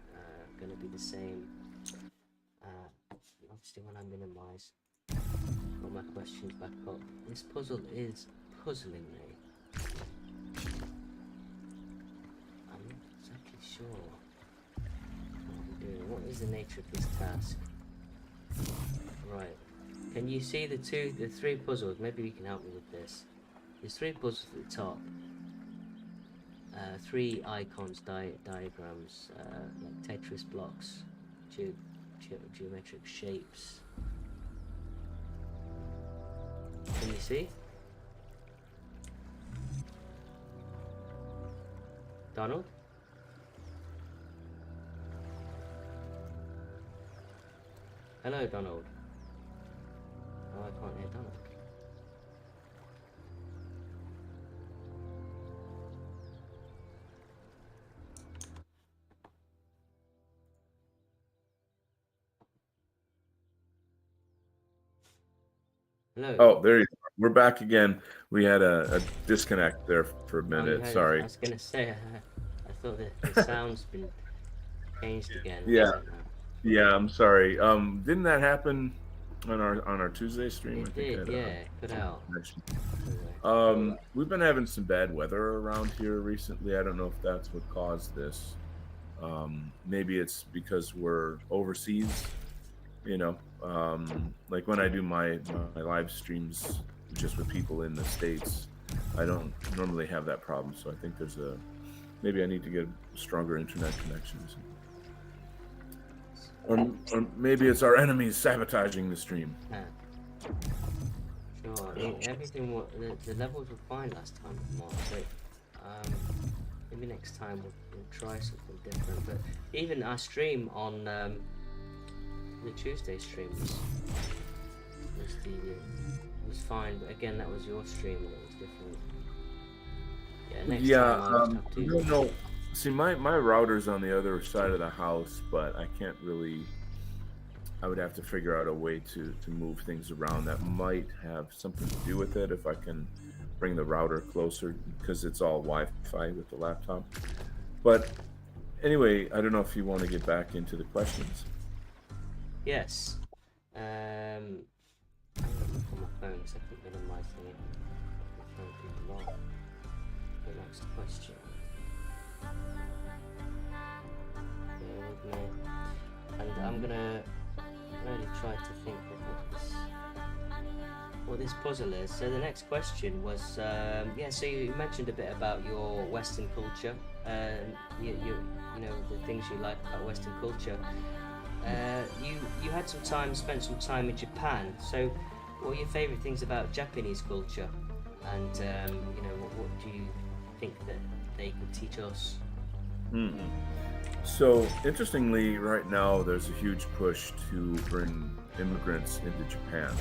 going to be the same. Obviously, when I minimize, got my questions back up. This puzzle is puzzling me. I'm not exactly sure what I'm doing. What is the nature of this task? Right. Can you see the three puzzles? Maybe you can help me with this. There's three puzzles at the top. Three icons, diagrams, like Tetris blocks. geometric shapes. Can you see? Donald? Hello, Donald. Oh, I can't hear Donald. Hello. Oh, there you are. We're back again. We had a disconnect there for a Oh, minute. Sorry. I was gonna say, I thought the sound's been changed again. Yeah. I don't know. Yeah, I'm sorry. Didn't that happen on our Tuesday stream? It did, yeah. Cut out. We've been having some bad weather around here recently. I don't know if that's what caused this. Maybe it's because we're overseas. You know, like when I do my live streams just with people in the States, I don't normally have that problem. So I think maybe I need to get stronger internet connections. Or maybe it's our enemies sabotaging the stream. Sure, everything, the levels were fine last time, Mark, so maybe next time we'll try something different. But even our stream on the Tuesday stream was fine, but again, that was your stream and it was different. Yeah, next time I'll just have to... No. See, my router's on the other side of the house, but I can't really... I would have to figure out a way to move things around that might have something to do with it if I can bring the router closer, because it's all Wi-Fi with the laptop. But anyway, I don't know if you want to get back into the questions. Yes. I'm gonna look on my phone because I keep minimizing it. Throwing people off. The next question. Bear with me. And I'm gonna really try to think of what this puzzle is. So the next question was, so you mentioned a bit about your Western culture, you know, the things you like about Western culture. You had spent some time in Japan. So, what are your favorite things about Japanese culture? And you know, what do you think that they could teach us? Mm-hmm. So, interestingly, right now there's a huge push to bring immigrants into Japan.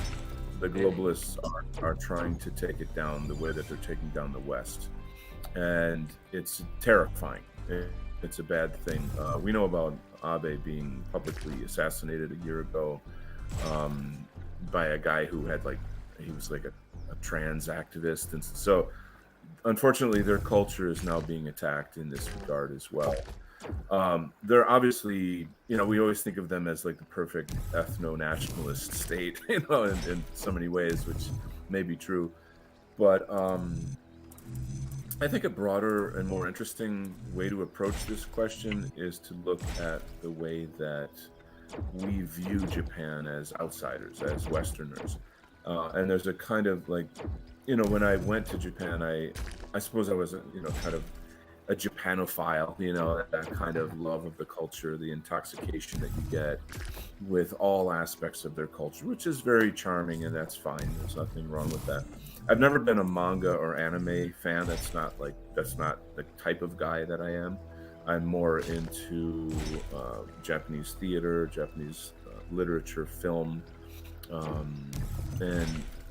The globalists are trying to take it down the way that they're taking down the West, and it's terrifying. It's a bad thing. We know about Abe being publicly assassinated a year ago by a guy who he was like a trans activist, and so unfortunately their culture is now being attacked in this regard as well. They're obviously, you know, we always think of them as like the perfect ethno-nationalist state, you know, in so many ways, which may be true, but I think a broader and more interesting way to approach this question is to look at the way that we view Japan as outsiders, as Westerners. And there's a kind of like, you know, when I went to Japan, I suppose I was, you know, kind of a Japanophile, you know, that kind of love of the culture, the intoxication that you get with all aspects of their culture, which is very charming, and that's fine. There's nothing wrong with that. I've never been a manga or anime fan. That's not the type of guy that I am. I'm more into Japanese theater, Japanese literature, film,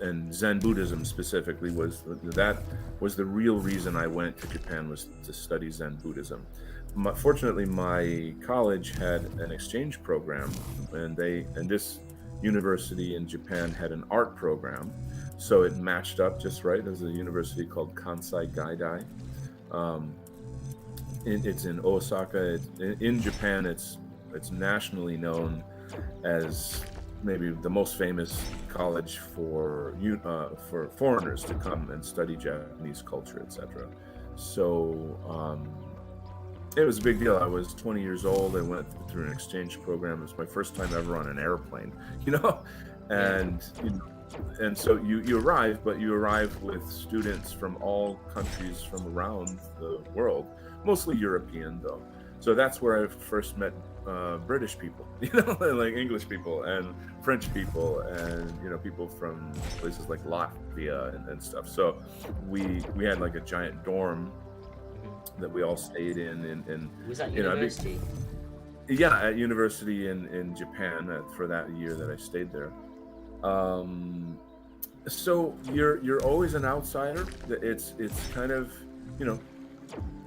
and Zen Buddhism specifically was the real reason I went to Japan, was to study Zen Buddhism. Fortunately, my college had an exchange program, and this university in Japan had an art program, so it matched up just right. There's a university called Kansai Gaidai. It's in Osaka. In Japan, it's nationally known as maybe the most famous college for foreigners to come and study Japanese culture, etc. So it was a big deal. I was 20 years old. I went through an exchange program. It was my first time ever on an airplane, you know, and so you arrive, but you arrive with students from all countries from around the world, mostly European though. So that's where I first met British people, like English people and French people, and people from places like Latvia and stuff. So we had like a giant dorm that we all stayed in. Was that you know, I mean, university? yeah, at university in Japan for that year that I stayed there. So you're always an outsider. It's kind of,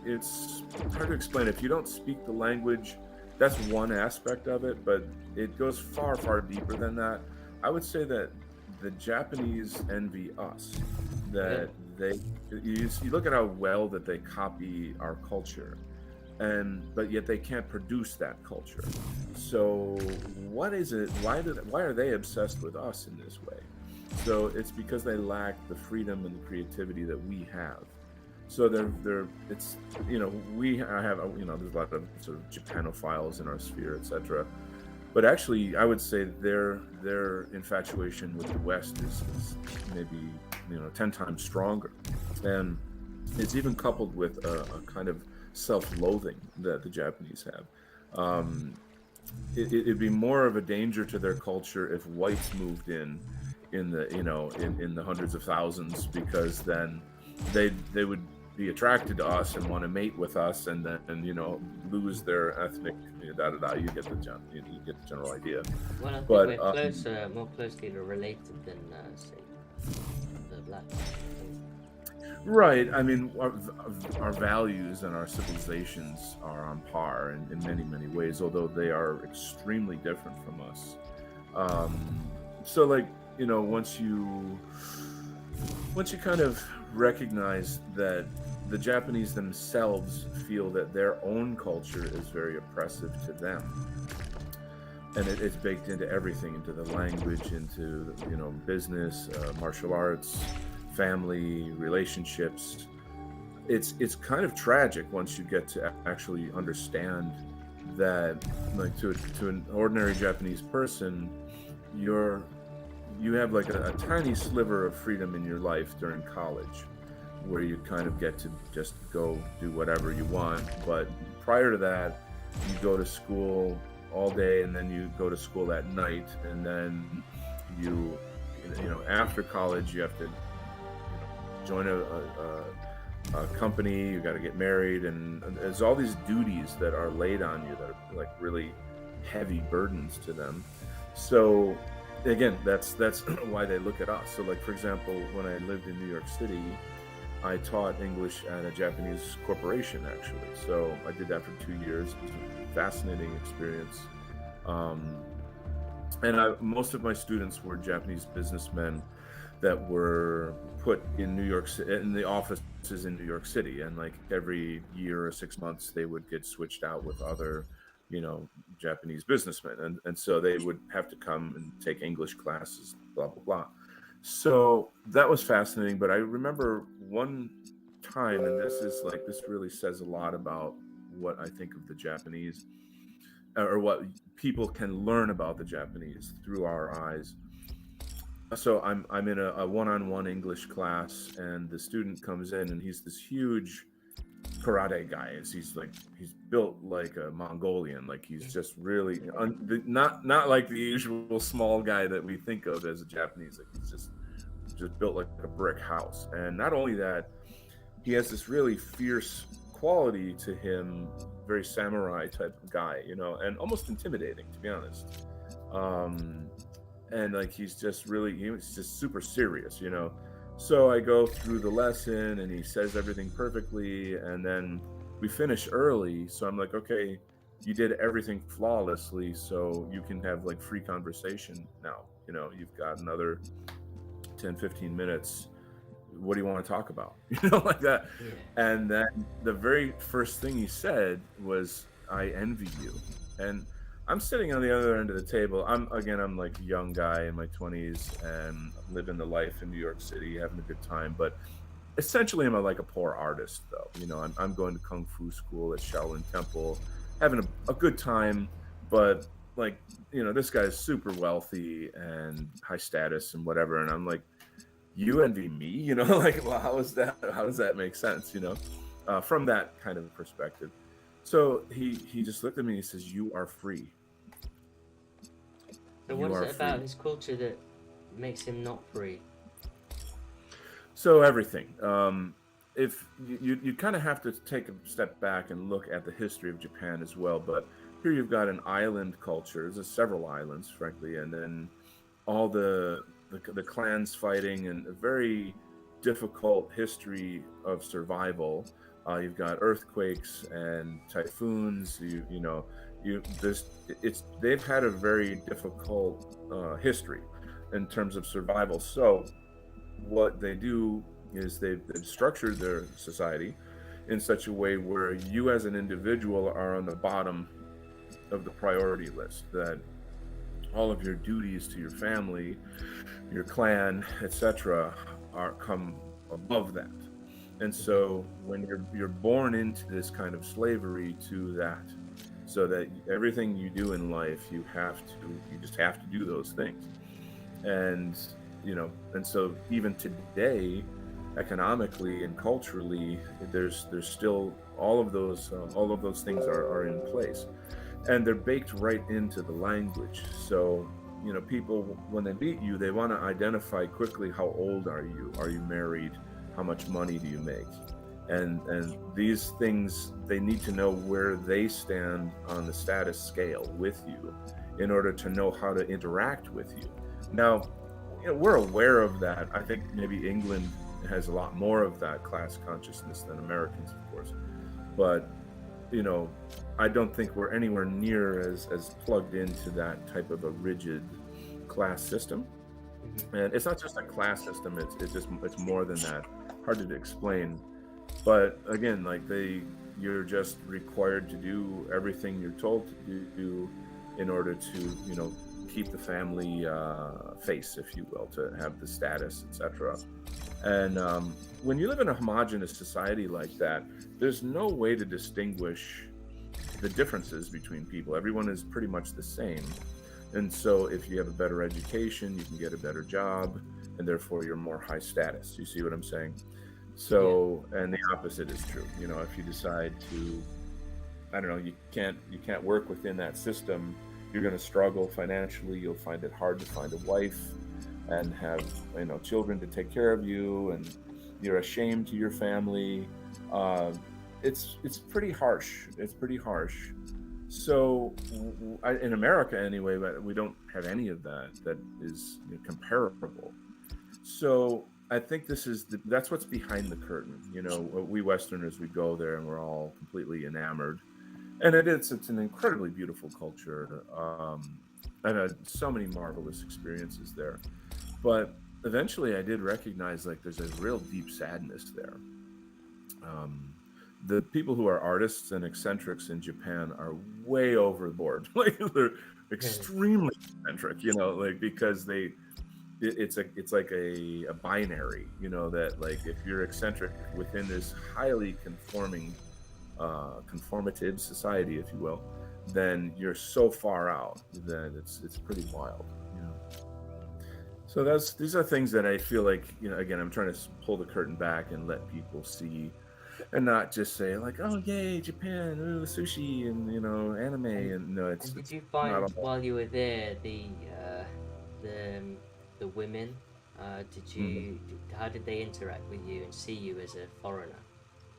it's hard to explain. If you don't speak the language, that's one aspect of it, but it goes far, far deeper than that. I would say that the Japanese envy us, that you look at how well that they copy our culture, but yet they can't produce that culture. So what is it? Why are they obsessed with us in this way? So it's because they lack the freedom and the creativity that we have. So it's I have there's a lot of sort of Japanophiles in our sphere, etc. But actually, I would say their infatuation with the West is maybe 10 times stronger, and it's even coupled with a kind of self-loathing that the Japanese have. It'd be more of a danger to their culture if whites moved in the hundreds of thousands, because then they would be attracted to us and want to mate with us, and then lose their ethnic You get the general idea. Well, I think we're more closely related than say the blacks. Right. I mean, our values and our civilizations are on par in many, many ways, although they are extremely different from us. So, like, once you kind of recognize that the Japanese themselves feel that their own culture is very oppressive to them, and it's baked into everything, into the language, into business, martial arts, family, relationships. It's kind of tragic once you get to actually understand that, like, to an ordinary Japanese person, you have like a tiny sliver of freedom in your life during college, where you kind of get to just go do whatever you want. But prior to that, you go to school all day, and then you go to school at night, and then you after college you have to join a company, you got to get married, and there's all these duties that are laid on you that are like really heavy burdens to them. So again, that's why they look at us. So, like, for example, when I lived in New York City, I taught English at a Japanese corporation, actually. So I did that for 2 years. It was a fascinating experience. And most of my students were Japanese businessmen that were put in New York City, in the offices in New York City, and like every year or 6 months they would get switched out with other Japanese businessmen, and so they would have to come and take English classes, blah blah blah. So that was fascinating. But I remember one time, and this really says a lot about what I think of the Japanese, or what people can learn about the Japanese through our eyes. So I'm in a one-on-one English class, and the student comes in, and he's this huge karate guy. He's built like a Mongolian. Like, he's just really not like the usual small guy that we think of as a Japanese. Like, he's just built like a brick house. And not only that, he has this really fierce quality to him, very samurai type of guy, and almost intimidating, to be honest. And like, he's just super serious, So I go through the lesson, and he says everything perfectly, and then we finish early. So I'm like, okay, you did everything flawlessly, so you can have like free conversation now. You've got another 10-15 minutes. What do you want to talk about? Like that. Yeah. And then the very first thing he said was, "I envy you." And I'm sitting on the other end of the table. I'm like a young guy in my 20s and living the life in New York City, having a good time. But essentially, I'm like a poor artist, though. I'm going to Kung Fu school at Shaolin Temple, having a good time. But like, this guy's super wealthy and high status and whatever. And I'm like, you envy me? Like, well, how does that make sense? From that kind of perspective. So he just looked at me and he says, "You are free. So You what is are it about free." his culture that makes him not free? So everything. If you kind of have to take a step back and look at the history of Japan as well. But here you've got an island culture. There's several islands, frankly, and then all the clans fighting and a very difficult history of survival. You've got earthquakes and typhoons. You know you this it's they've had a very difficult history in terms of survival. So what they do is they've structured their society in such a way where you as an individual are on the bottom of the priority list, that all of your duties to your family, your clan, etc., are come above that. And so when you're born into this kind of slavery to that, so that everything you do in life, you just have to do those things. And and so even today, economically and culturally, there's still all of those things are in place, and they're baked right into the language. So people, when they meet you, they want to identify quickly: how old are you married, how much money do you make, and these things, they need to know where they stand on the status scale with you in order to know how to interact with you. Now, we're aware of that. I think maybe England has a lot more of that class consciousness than Americans, of course. But I don't think we're anywhere near as plugged into that type of a rigid class system. And it's not just a class system; it's more than that. Hard to explain. But again, like you're just required to do everything you're told to do in order to keep the family face, if you will, to have the status, etc. And when you live in a homogenous society like that, there's no way to distinguish the differences between people. Everyone is pretty much the same. And so if you have a better education, you can get a better job, and therefore you're more high status. You see what I'm saying? So, and the opposite is true. If you decide to, I don't know, you can't work within that system, you're going to struggle financially. You'll find it hard to find a wife and have children to take care of you, and you're ashamed to your family. It's pretty harsh. It's pretty harsh. So in America anyway, we don't have any of that is comparable. So I think that's what's behind the curtain. We Westerners, we go there and we're all completely enamored, and it's an incredibly beautiful culture. I've had so many marvelous experiences there, but eventually I did recognize, like, there's a real deep sadness there. The people who are artists and eccentrics in Japan are way overboard. Like, they're extremely eccentric, like, because it's like a binary, that, like, if you're eccentric within this highly conformative society, if you will, then you're so far out that it's pretty wild. So these are things that I feel like, again, I'm trying to pull the curtain back and let people see, and not just say, like, oh yay, Japan, ooh, sushi, and anime, and no, it's. And did you not find all. while you were there the women? How did they interact with you and see you as a foreigner?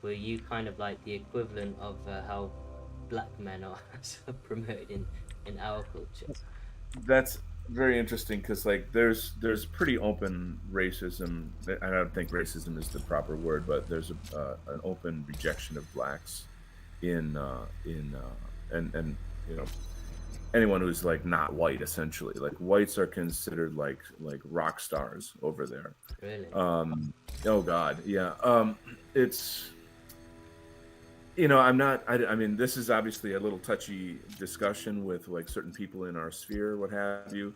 Were you kind of like the equivalent of how black men are promoted in our culture? That's very interesting, because, like, there's pretty open racism. I don't think racism is the proper word, but there's an open rejection of blacks and anyone who's, like, not white, essentially. Like, whites are considered like rock stars over there. Really? Oh God, yeah. It's I mean, this is obviously a little touchy discussion with, like, certain people in our sphere, what have you,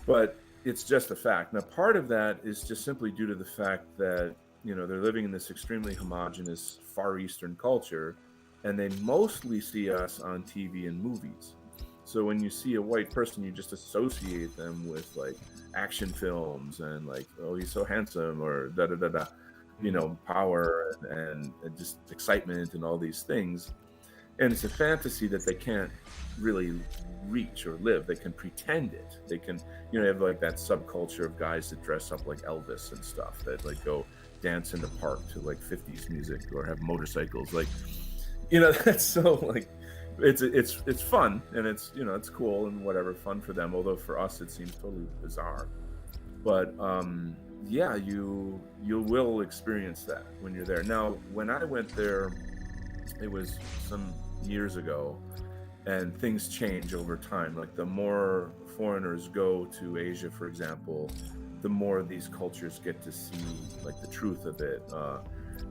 but it's just a fact. Now, part of that is just simply due to the fact that they're living in this extremely homogenous Far Eastern culture, and they mostly see us on TV and movies. So when you see a white person, you just associate them with, like, action films and, like, oh, he's so handsome, or da da da da, power and just excitement and all these things. and it's a fantasy that they can't really reach or live. They can pretend it. They can, you know, have like that subculture of guys that dress up like Elvis and stuff, that like go dance in the park to like 50s music or have motorcycles. Like, you know, that's so like, it's fun, and it's, you know, it's cool and whatever, fun for them. Although for us, it seems totally bizarre. But yeah, you will experience that when you're there. Now, when I went there, it was some years ago, and things change over time. Like the more foreigners go to Asia, for example, the more these cultures get to see like the truth of it.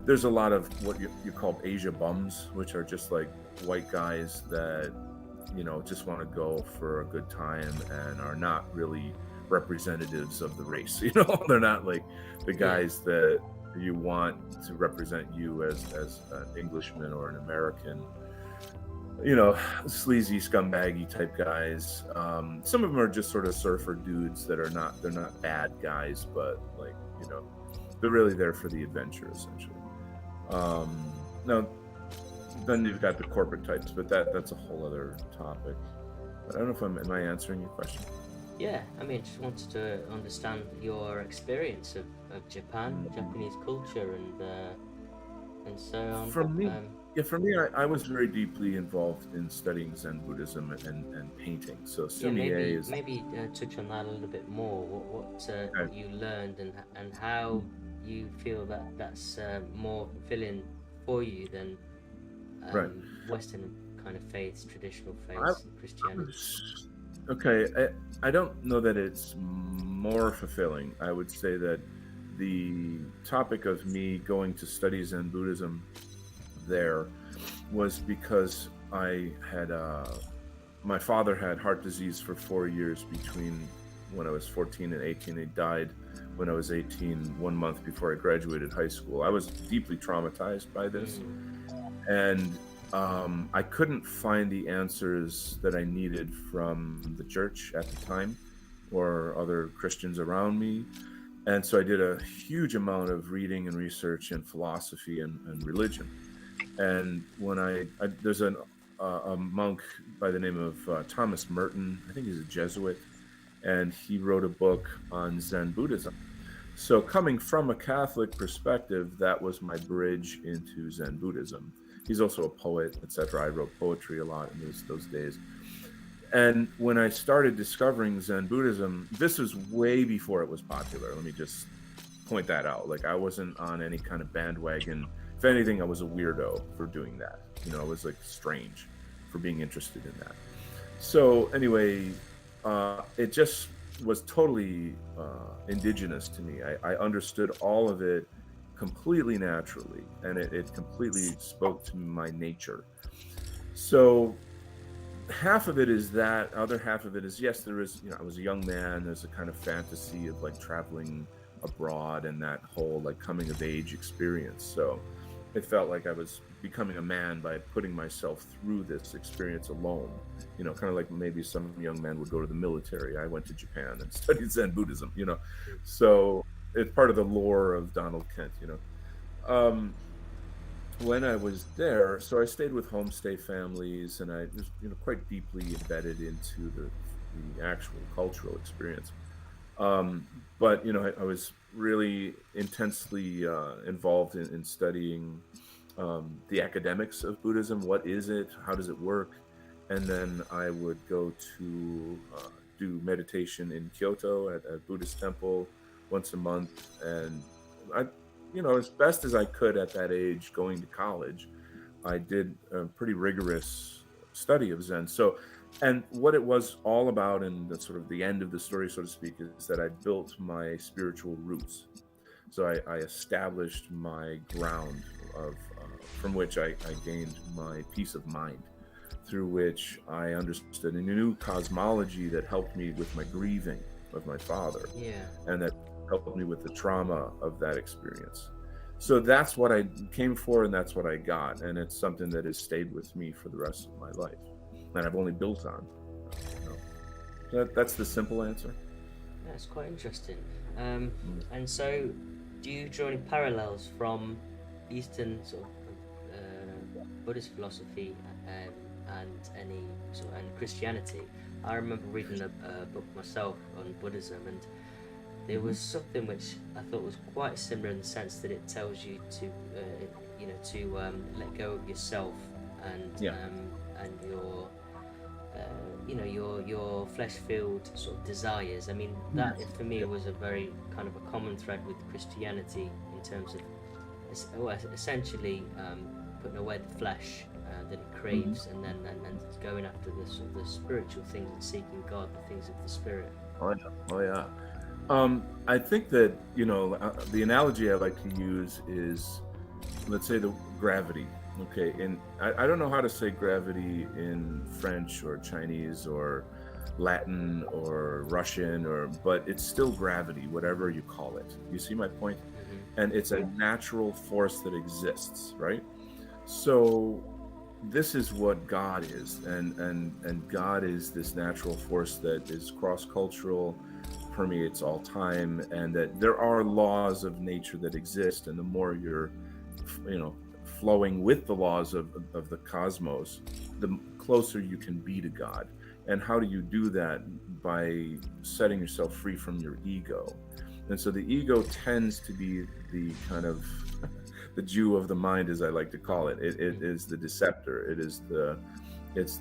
There's a lot of what you call Asia bums, which are just like white guys that, you know, just want to go for a good time and are not really representatives of the race. You know, they're not like the guys that you want to represent you as an Englishman or an American. You know, sleazy, scumbaggy type guys. Some of them are just sort of surfer dudes that they're not bad guys, but like, you know, they're really there for the adventure, essentially. Now, then you've got the corporate types, but that's a whole other topic. But I don't know if am I answering your question? Yeah, I mean, just wanted to understand your experience of Japan, Japanese culture, and so on. For me, I was very deeply involved in studying Zen Buddhism and painting. So maybe touch on that a little bit more. What you learned and how you feel that's more fulfilling for you than Western kind of faiths, traditional faiths, Christianity. Okay, I don't know that it's more fulfilling. I would say that the topic of me going to study Zen Buddhism there was because I had my father had heart disease for 4 years between when I was 14 and 18. He died when I was 18, 1 month before I graduated high school. I was deeply traumatized by this, and I couldn't find the answers that I needed from the church at the time or other Christians around me. And so I did a huge amount of reading and research in philosophy and religion. And when there's a monk by the name of Thomas Merton, I think he's a Jesuit, and he wrote a book on Zen Buddhism. So coming from a Catholic perspective, that was my bridge into Zen Buddhism. He's also a poet, etc. I wrote poetry a lot in those days. And when I started discovering Zen Buddhism, this was way before it was popular. Let me just point that out. Like, I wasn't on any kind of bandwagon. If anything, I was a weirdo for doing that. You know, I was like strange for being interested in that. So anyway, it just was totally indigenous to me. I understood all of it completely naturally, and it completely spoke to my nature. So half of it is that, other half of it is, yes, there is, you know, I was a young man, there's a kind of fantasy of like traveling abroad and that whole like coming of age experience. So it felt like I was becoming a man by putting myself through this experience alone, you know, kind of like maybe some young men would go to the military. I went to Japan and studied Zen Buddhism, you know, so it's part of the lore of Donald Kent, you know. When I was there, so I stayed with homestay families, and I was, you know, quite deeply embedded into the actual cultural experience. But you know, I was really intensely involved in studying the academics of Buddhism. What is it? How does it work? And then I would go to do meditation in Kyoto at a Buddhist temple once a month, and I, you know, as best as I could at that age, going to college, I did a pretty rigorous study of Zen. So, and what it was all about, and the sort of the end of the story, so to speak, is that I built my spiritual roots. So I established my ground of from which I gained my peace of mind, through which I understood a new cosmology that helped me with my grieving of my father, and that helped me with the trauma of that experience. So that's what I came for, and that's what I got, and it's something that has stayed with me for the rest of my life, and I've only built on. You know. That's the simple answer. That's quite interesting. And so, do you draw any parallels from Eastern sort of Buddhist philosophy and Christianity. I remember reading a book myself on Buddhism, and there was something which I thought was quite similar in the sense that it tells you to, let go of yourself and your, your flesh-filled sort of desires. I mean, that for me was a very kind of a common thread with Christianity in terms of, essentially putting away the flesh that it craves, and then going after the spiritual things and seeking God, the things of the spirit. Oh yeah. I think that, the analogy I like to use is, let's say, the gravity. Okay, and I don't know how to say gravity in French or Chinese or Latin or Russian, but it's still gravity, whatever you call it. You see my point? And it's a natural force that exists, right? So this is what God is, and God is this natural force that is cross-cultural, permeates all time, and that there are laws of nature that exist, and the more you're flowing with the laws of the cosmos, the closer you can be to God. And how do you do that? By setting yourself free from your ego. And so the ego tends to be the kind of the Jew of the mind, as I like to call it. It is the deceptor. It's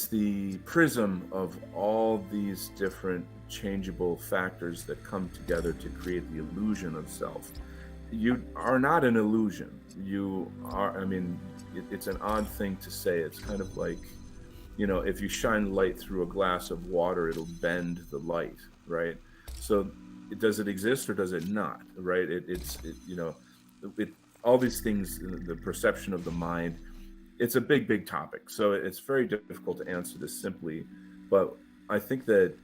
the prism of all these different changeable factors that come together to create the illusion of self. You are not an illusion. You are, it's an odd thing to say. It's kind of like, if you shine light through a glass of water, it'll bend the light, right? So does it exist or does it not, right? All these things, the perception of the mind, it's a big topic. So it's very difficult to answer this simply, but I think that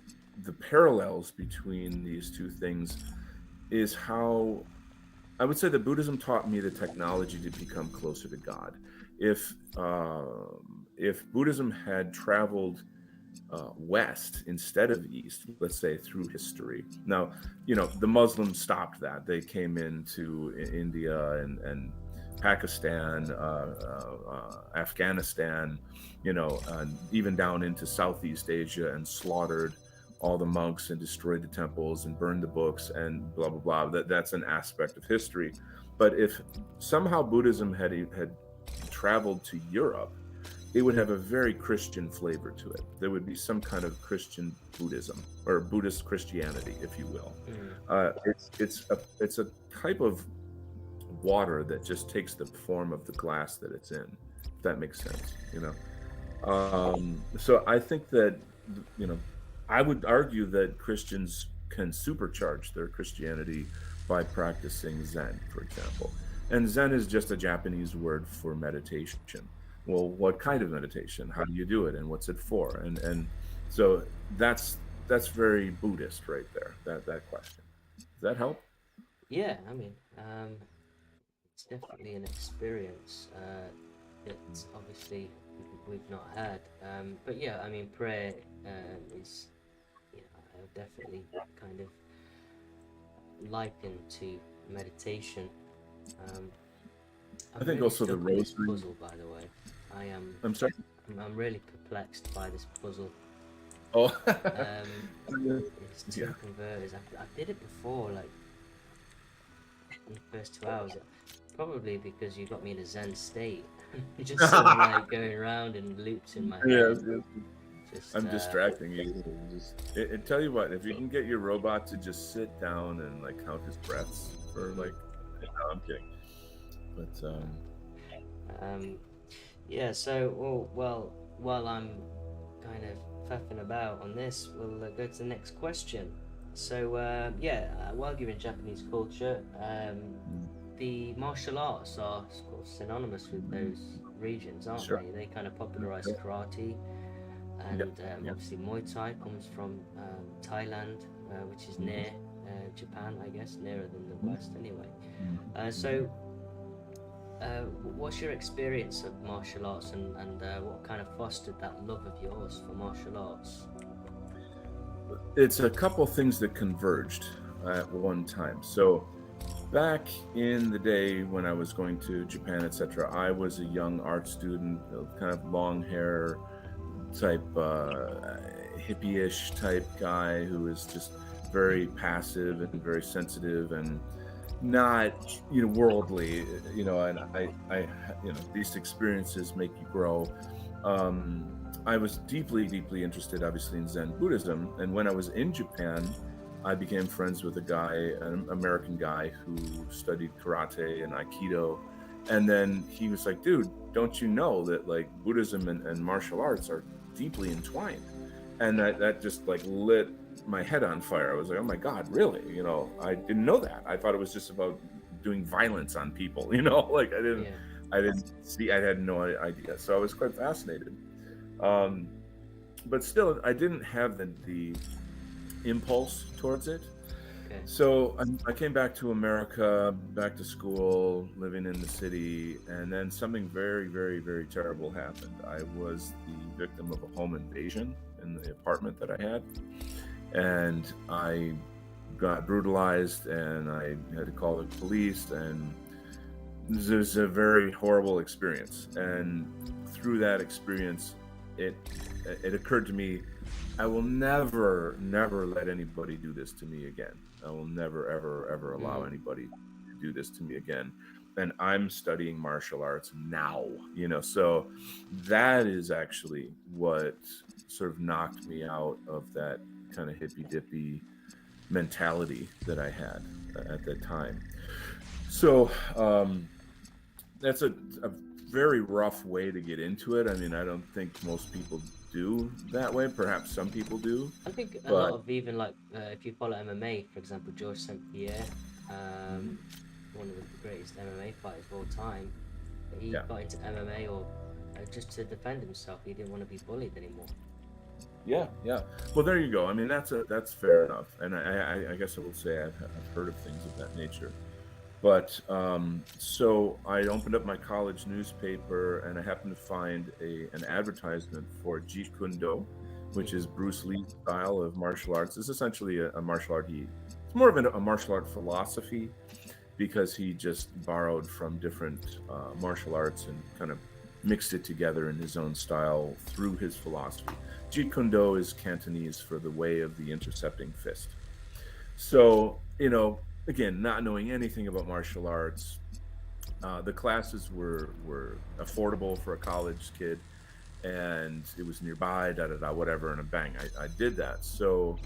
the parallels between these two things is how I would say that Buddhism taught me the technology to become closer to God. If Buddhism had traveled west instead of east, let's say through history. Now, the Muslims stopped that. They came into India and Pakistan, Afghanistan, and even down into Southeast Asia, and slaughtered all the monks and destroyed the temples and burned the books and blah, blah, blah. That's an aspect of history. But if somehow Buddhism had traveled to Europe, it would have a very Christian flavor to it. There would be some kind of Christian Buddhism, or Buddhist Christianity, if you will. It's a type of water that just takes the form of the glass that it's in, if that makes sense, So I think that, I would argue that Christians can supercharge their Christianity by practicing Zen, for example. And Zen is just a Japanese word for meditation. Well, what kind of meditation? How do you do it, and what's it for? And so that's very Buddhist right there. That question. Does that help? Yeah, it's definitely an experience that obviously we've not had. But yeah, prayer is, definitely kind of likened to meditation. I think also the rosary puzzle, by the way. I'm sorry. I'm really perplexed by this puzzle. Oh. It's two converters. I did it before, like in the first 2 hours. Probably because you got me in a Zen state. Just sort of like going around in loops in my head. Yes. I'm distracting you. And tell you what, if you can get your robot to just sit down and like count his breaths for like, no, I'm kidding. But yeah. So while I'm kind of faffing about on this, we'll go to the next question. So while you're in Japanese culture, the martial arts are sort of synonymous with those regions, aren't they? They kind of popularized karate, and obviously Muay Thai comes from Thailand, which is near Japan, I guess, nearer than the West anyway. So what's your experience of martial arts, and what kind of fostered that love of yours for martial arts? It's a couple things that converged at one time. So back in the day when I was going to Japan, etc., I was a young art student, kind of long hair type, hippie-ish type guy who was just very passive and very sensitive and not, worldly, and these experiences make you grow. I was deeply, deeply interested, obviously, in Zen Buddhism. And when I was in Japan, I became friends with a guy, an American guy who studied karate and Aikido. And then he was like, dude, don't you know that like Buddhism and martial arts are deeply entwined? And that just like lit my head on fire. I was like, oh my God, really? I didn't know that. I thought it was just about doing violence on people, like I didn't see, I had no idea. So I was quite fascinated. But still, I didn't have the impulse towards it. Okay. So I came back to America, back to school, living in the city, and then something very, very, very terrible happened. I was the victim of a home invasion in the apartment that I had, and I got brutalized, and I had to call the police, and this was a very horrible experience. And through that experience, it occurred to me, I will never let anybody do this to me again. I will never, ever allow anybody to do this to me again. And I'm studying martial arts now, so that is actually what sort of knocked me out of that kind of hippy dippy mentality that I had at that time. So that's a very rough way to get into it. I mean, I don't think most people do that way. Perhaps some people do. I think a lot of even like if you follow MMA, for example, George St. Pierre, one of the greatest MMA fighters of all time, he got into MMA or just to defend himself. He didn't want to be bullied anymore. Yeah. Well, there you go. I mean, that's fair enough. And I guess I will say I've heard of things of that nature. But so I opened up my college newspaper, and I happened to find an advertisement for Jeet Kune Do, which is Bruce Lee's style of martial arts. It's essentially a martial art. It's more of a martial art philosophy, because he just borrowed from different martial arts and kind of mixed it together in his own style through his philosophy. Jeet Kune Do is Cantonese for the way of the intercepting fist. So, again, not knowing anything about martial arts, the classes were affordable for a college kid, and it was nearby, whatever, and bang, I did that. So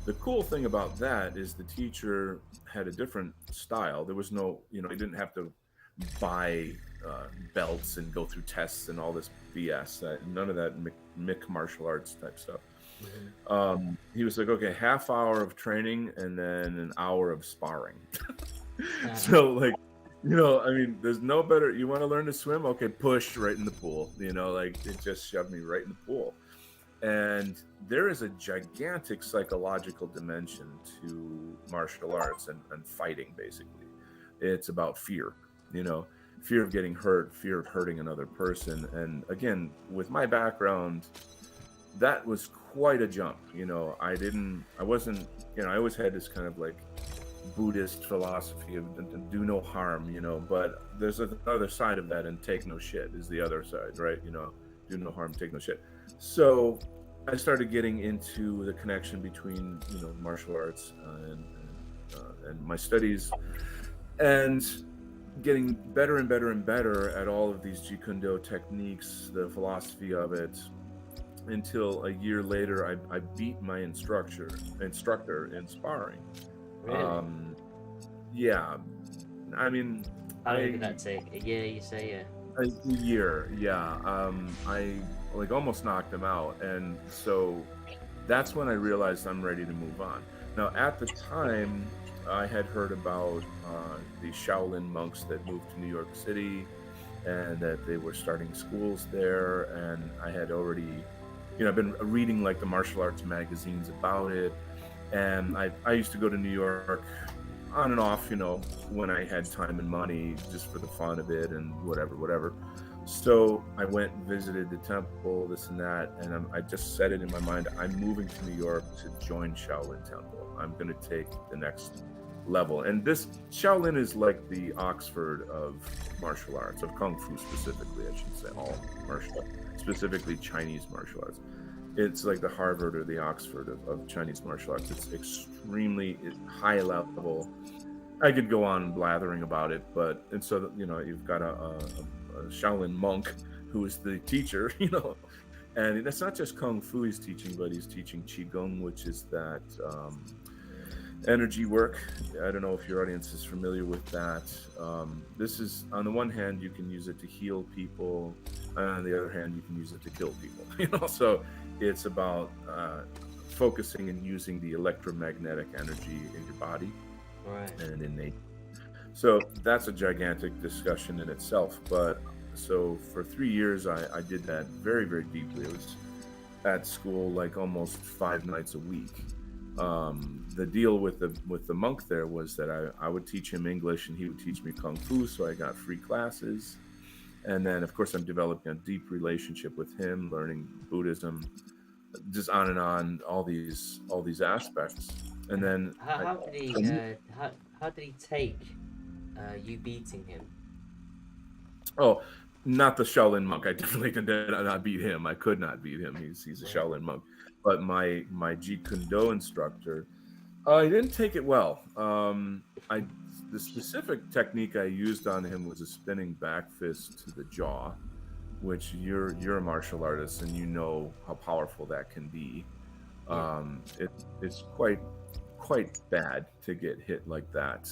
the cool thing about that is the teacher had a different style. There was no, he didn't have to buy belts and go through tests and all this BS. None of that Mick martial arts type stuff. Mm-hmm. He was like, okay, half hour of training and then an hour of sparring. So like, I mean, there's no better. You want to learn to swim? Okay, push right in the pool. Like it just shoved me right in the pool. And there is a gigantic psychological dimension to martial arts and fighting, basically. It's about fear, fear of getting hurt, fear of hurting another person. And again, with my background, that was quite a jump. I wasn't, I always had this kind of like Buddhist philosophy of do no harm, but there's another side of that, and take no shit is the other side, right? Do no harm, take no shit. So I started getting into the connection between, martial arts and my studies, and getting better and better and better at all of these Jeet Kune Do techniques, the philosophy of it, until a year later, I beat my instructor in sparring. Really? Yeah. I mean, how long did that take? A year, you say? A year, yeah. I like almost knocked him out, and so that's when I realized I'm ready to move on. Now, at the time, I had heard about the Shaolin monks that moved to New York City, and that they were starting schools there, and I had already, I've been reading like the martial arts magazines about it, and I used to go to New York on and off, when I had time and money, just for the fun of it and whatever. So I went and visited the temple, this and that, and I just set it in my mind, I'm moving to New York to join Shaolin Temple. I'm going to take the next level. And this Shaolin is like the Oxford of martial arts, of Kung Fu specifically, I should say, all martial arts, specifically Chinese martial arts. It's like the Harvard or the Oxford of Chinese martial arts. It's extremely high level. I could go on blathering about it, but, and so, you know, you've got a Shaolin monk who is the teacher, you know, and that's not just Kung Fu he's teaching, but he's teaching Qigong, which is that energy work. I don't know if your audience is familiar with that. This is, on the one hand, you can use it to heal people, and on the other hand, you can use it to kill people. You know, so it's about focusing and using the electromagnetic energy in your body, Right. and in nature. So that's a gigantic discussion in itself. But so for 3 years, I did that very, very deeply. It was at school like almost 5 nights a week. The deal with the monk there was that I would teach him English and he would teach me Kung Fu, so I got free classes. And then, of course, I'm developing a deep relationship with him, learning Buddhism, just on and on, all these aspects. And then How did he how did he take you beating him? Oh, not the Shaolin monk. I definitely did not beat him. I could not beat him. He's a Shaolin monk. But my Jeet Kune Do instructor, he didn't take it well. The specific technique I used on him was a spinning back fist to the jaw, which you're a martial artist and you know how powerful that can be. It's quite bad to get hit like that.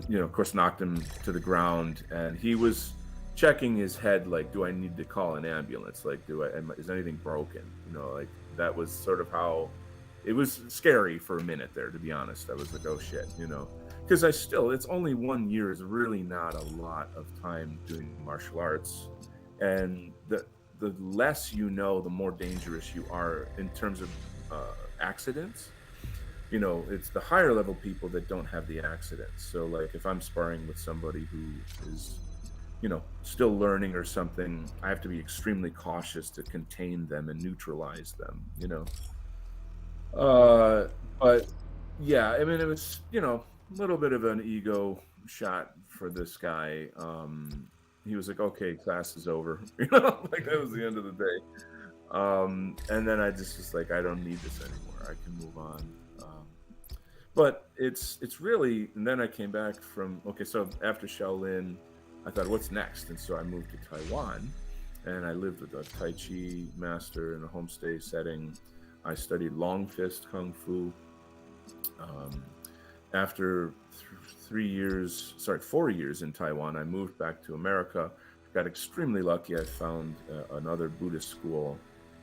You know, of course, knocked him to the ground, and he was checking his head like, do I need to call an ambulance? Like, is anything broken? You know, like that was sort of how it was. Scary for a minute there, to be honest. I was like, oh shit, you know, because it's only 1 year is really not a lot of time doing martial arts, and the less you know, the more dangerous you are in terms of accidents. You know, it's the higher level people that don't have the accidents. So like if I'm sparring with somebody who is, you know, still learning or something, I have to be extremely cautious to contain them and neutralize them, you know. But yeah, I mean, it was, you know, a little bit of an ego shot for this guy. He was like, okay, class is over. You know, like that was the end of the day. And then I just was like, I don't need this anymore. I can move on. But it's really, and then I came back from, okay, so after Shaolin, I thought, what's next? And so I moved to Taiwan, and I lived with a Tai Chi master in a homestay setting. I studied long fist Kung Fu. After 4 years in Taiwan, I moved back to America. Got extremely lucky. I found another Buddhist school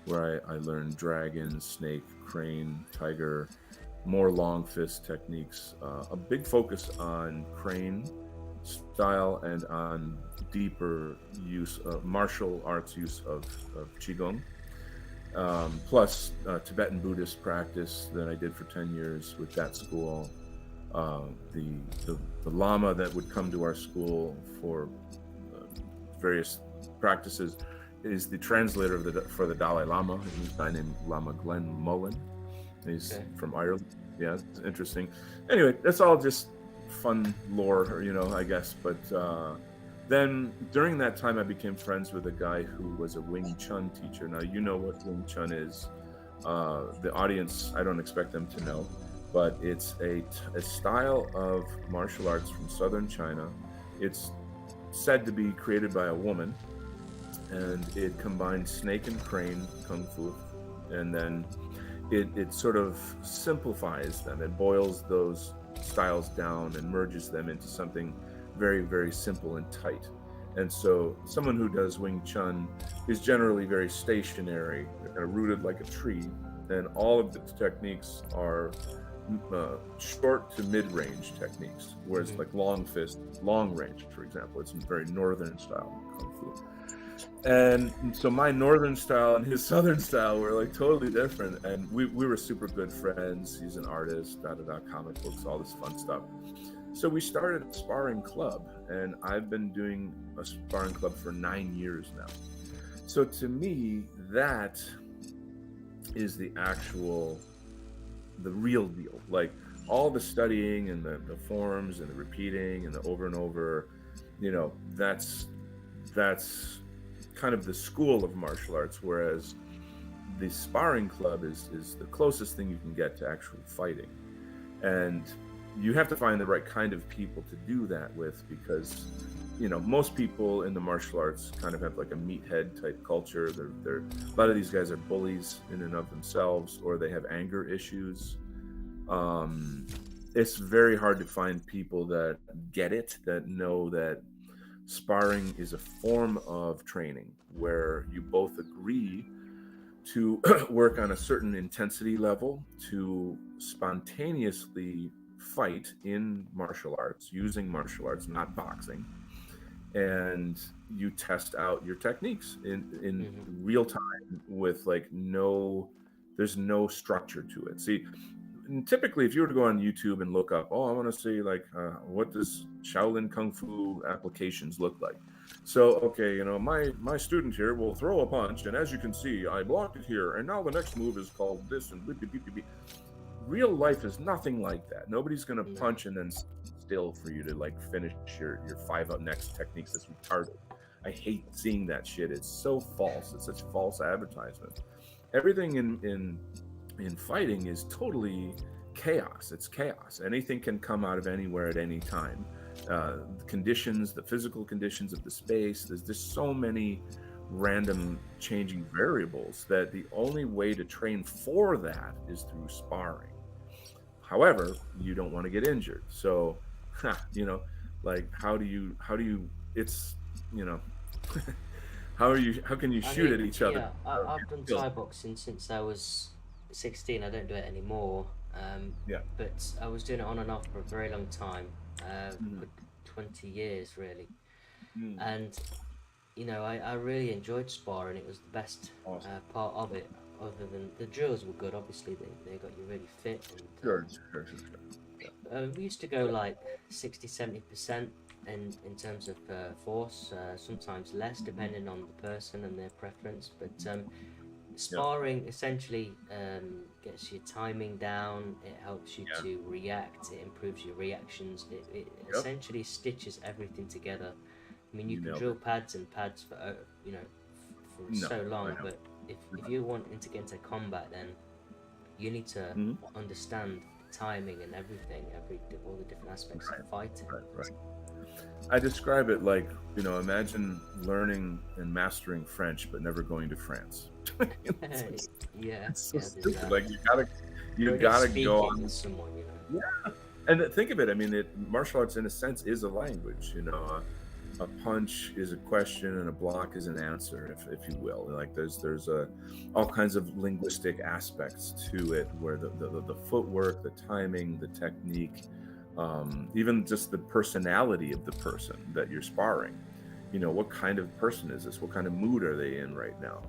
where I learned dragon, snake, crane, tiger, more long fist techniques, a big focus on crane style and on deeper use of martial arts use of Qigong, plus Tibetan Buddhist practice that I did for 10 years with that school. The Lama that would come to our school for various practices is the translator for the Dalai Lama. He's a guy named Lama Glenn Mullen. He's from Ireland. Yeah, it's interesting. Anyway, that's all just fun lore, you know, I guess. But then during that time, I became friends with a guy who was a Wing Chun teacher. Now, you know what Wing Chun is. The audience, I don't expect them to know, but it's a style of martial arts from southern China. It's said to be created by a woman, and it combines snake and crane Kung Fu, and then it sort of simplifies them. It boils those styles down and merges them into something very, very simple and tight. And so someone who does Wing Chun is generally very stationary, kind of rooted like a tree, and all of the techniques are short to mid-range techniques, whereas like long fist, long range, for example, it's a very northern style Kung Fu. And so my northern style and his southern style were like totally different, and we were super good friends. He's an artist, comic books, all this fun stuff. So we started a sparring club, and I've been doing a sparring club for 9 years now. So to me, that is the real deal. Like all the studying and the forms and the repeating and the over and over, that's kind of the school of martial arts, whereas the sparring club is the closest thing you can get to actual fighting. And you have to find the right kind of people to do that with, because most people in the martial arts kind of have like a meathead type culture. They're a lot of these guys are bullies in and of themselves, or they have anger issues. It's very hard to find people that get it, that know that sparring is a form of training where you both agree to work on a certain intensity level to spontaneously fight in martial arts, using martial arts, not boxing. And you test out your techniques in real time with there's no structure to it. See, typically if you were to go on YouTube and look up, I want to see what does Shaolin Kung Fu applications look like? So, okay, my student here will throw a punch, and as you can see, I blocked it here, and now the next move is called this, and beep, beep, beep, beep, beep. Real life is nothing like that. Nobody's going to punch and then still for you to finish your 5 next techniques. That's retarded. I hate seeing that shit. It's so false. It's such false advertisement. Everything in fighting is totally chaos. It's chaos. Anything can come out of anywhere at any time. The conditions, the physical conditions of the space, there's just so many random changing variables that the only way to train for that is through sparring. However, you don't want to get injured. So, how do you it's, how can you shoot at each other? I've done Thai boxing since I was 16. I don't do it anymore. But I was doing it on and off for a very long time, for 20 years really. And I really enjoyed sparring. It was the best part of it, other than the drills were good. Obviously they got you really fit, and Sure. we used to go 60-70% in terms of force, sometimes less depending on the person and their preference, but sparring essentially gets your timing down. It helps you to react. It improves your reactions. It essentially stitches everything together. I mean, you can drill pads and pads for so long, but if you're wanting to get into combat, then you need to understand timing and everything, all the different aspects of fighting. Right. I describe it like, imagine learning and mastering French but never going to France. It's so stupid. You gotta go on with someone, And think of it, I mean, martial arts in a sense is a language. A punch is a question and a block is an answer, if you will. There's all kinds of linguistic aspects to it, where the footwork, the timing, the technique, even just the personality of the person that you're sparring. What kind of person is this? What kind of mood are they in right now?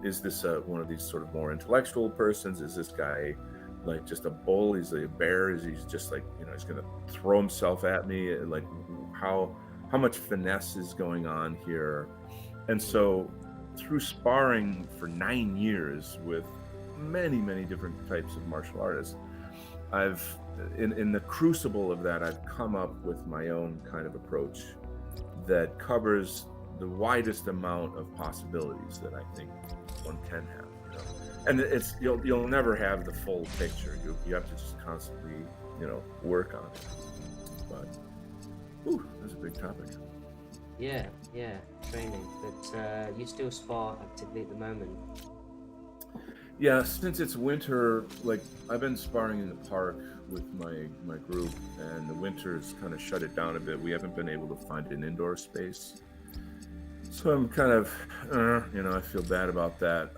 Is this one of these sort of more intellectual persons? Is this guy just a bull? Is he a bear? Is he just he's gonna throw himself at me? How much finesse is going on here? And so through sparring for 9 years with many different types of martial artists, I've in the crucible of that, I've come up with my own kind of approach that covers the widest amount of possibilities that I think one can have. And it's you'll never have the full picture. You have to just constantly work on it. But that's a big topic. Yeah, training. But you still spar actively at the moment? Yeah, since it's winter, I've been sparring in the park with my group, and the winter's kind of shut it down a bit. We haven't been able to find an indoor space, so I'm kind of, I feel bad about that.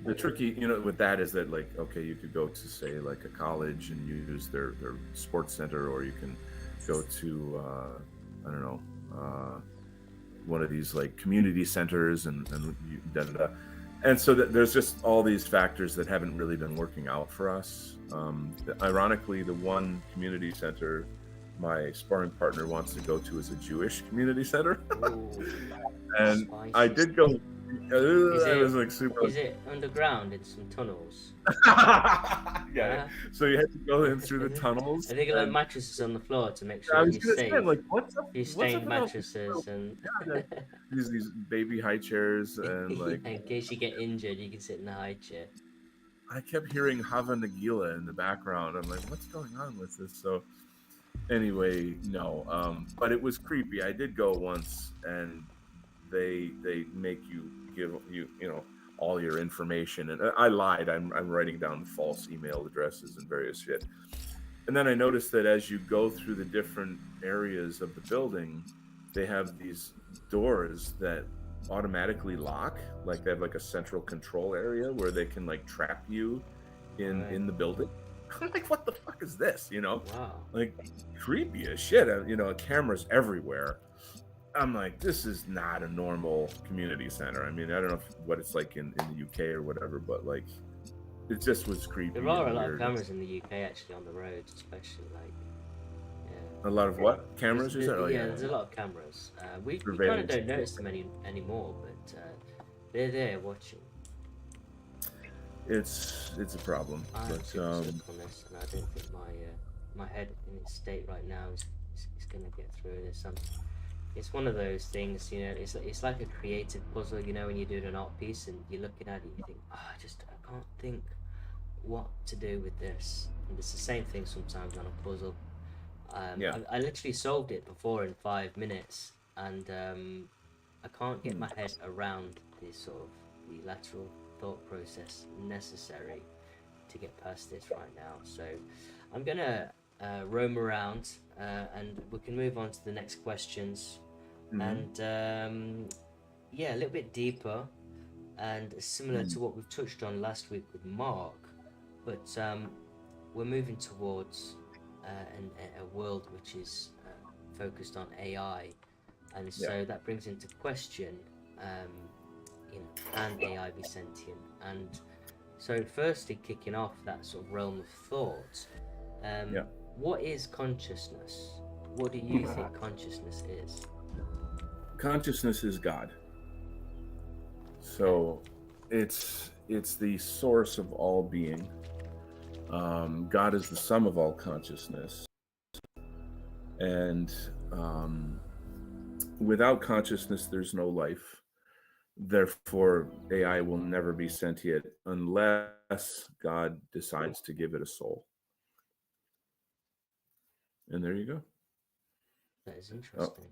The tricky, with that is that you could go to say a college and use their sports center, or you can go to one of these community centers and and so there's just all these factors that haven't really been working out for us. Ironically, the one community center my sparring partner wants to go to is a Jewish community center. Ooh, and spicy. I did go That was like super. Is it underground in some tunnels? Yeah. So you had to go in through the tunnels. I think like and- mattresses on the floor to make I sure was you're gonna say, safe. like, what's up? You What's stained up with all mattresses and these baby high chairs and like in case you get injured, you can sit in the high chair. I kept hearing Hava Nagila in the background. I'm like, what's going on with this? So anyway, no. But it was creepy. I did go once, and they make you give you all your information, and I lied. I'm writing down false email addresses and various shit. And then I noticed that as you go through the different areas of the building, they have these doors that automatically lock. Like they have like a central control area where they can like trap you in the building. I'm like, what the fuck is this? Wow. Like creepy as shit. Cameras everywhere. I'm like, this is not a normal community center. I mean, I don't know what it's like in the UK or whatever, but like, it just was creepy. There are a and lot of weird. cameras in the UK actually on the roads, especially like. Yeah. A lot of what cameras? There's, You said? Oh, yeah, there's a lot of cameras. We kind of Surveillance. don't notice them anymore, but they're there watching. It's a problem. I'm But super sick on this, and I don't think my head in its state right now is going to get through this. It's one of those things, it's like a creative puzzle, when you're doing an art piece and you're looking at it, you think, I can't think what to do with this. And it's the same thing sometimes on a puzzle. I literally solved it before in 5 minutes, and I can't get my head around the sort of the lateral thought process necessary to get past this right now. So I'm gonna roam around, and we can move on to the next questions. And a little bit deeper and similar to what we've touched on last week with Mark, but we're moving towards a world which is focused on AI, and so that brings into question, can AI be sentient? And so firstly, kicking off that sort of realm of thought, what is consciousness? What do you think consciousness is? Consciousness is God. So it's the source of all being. God is the sum of all consciousness. And without consciousness, there's no life. Therefore, AI will never be sentient unless God decides to give it a soul. And there you go. That is interesting.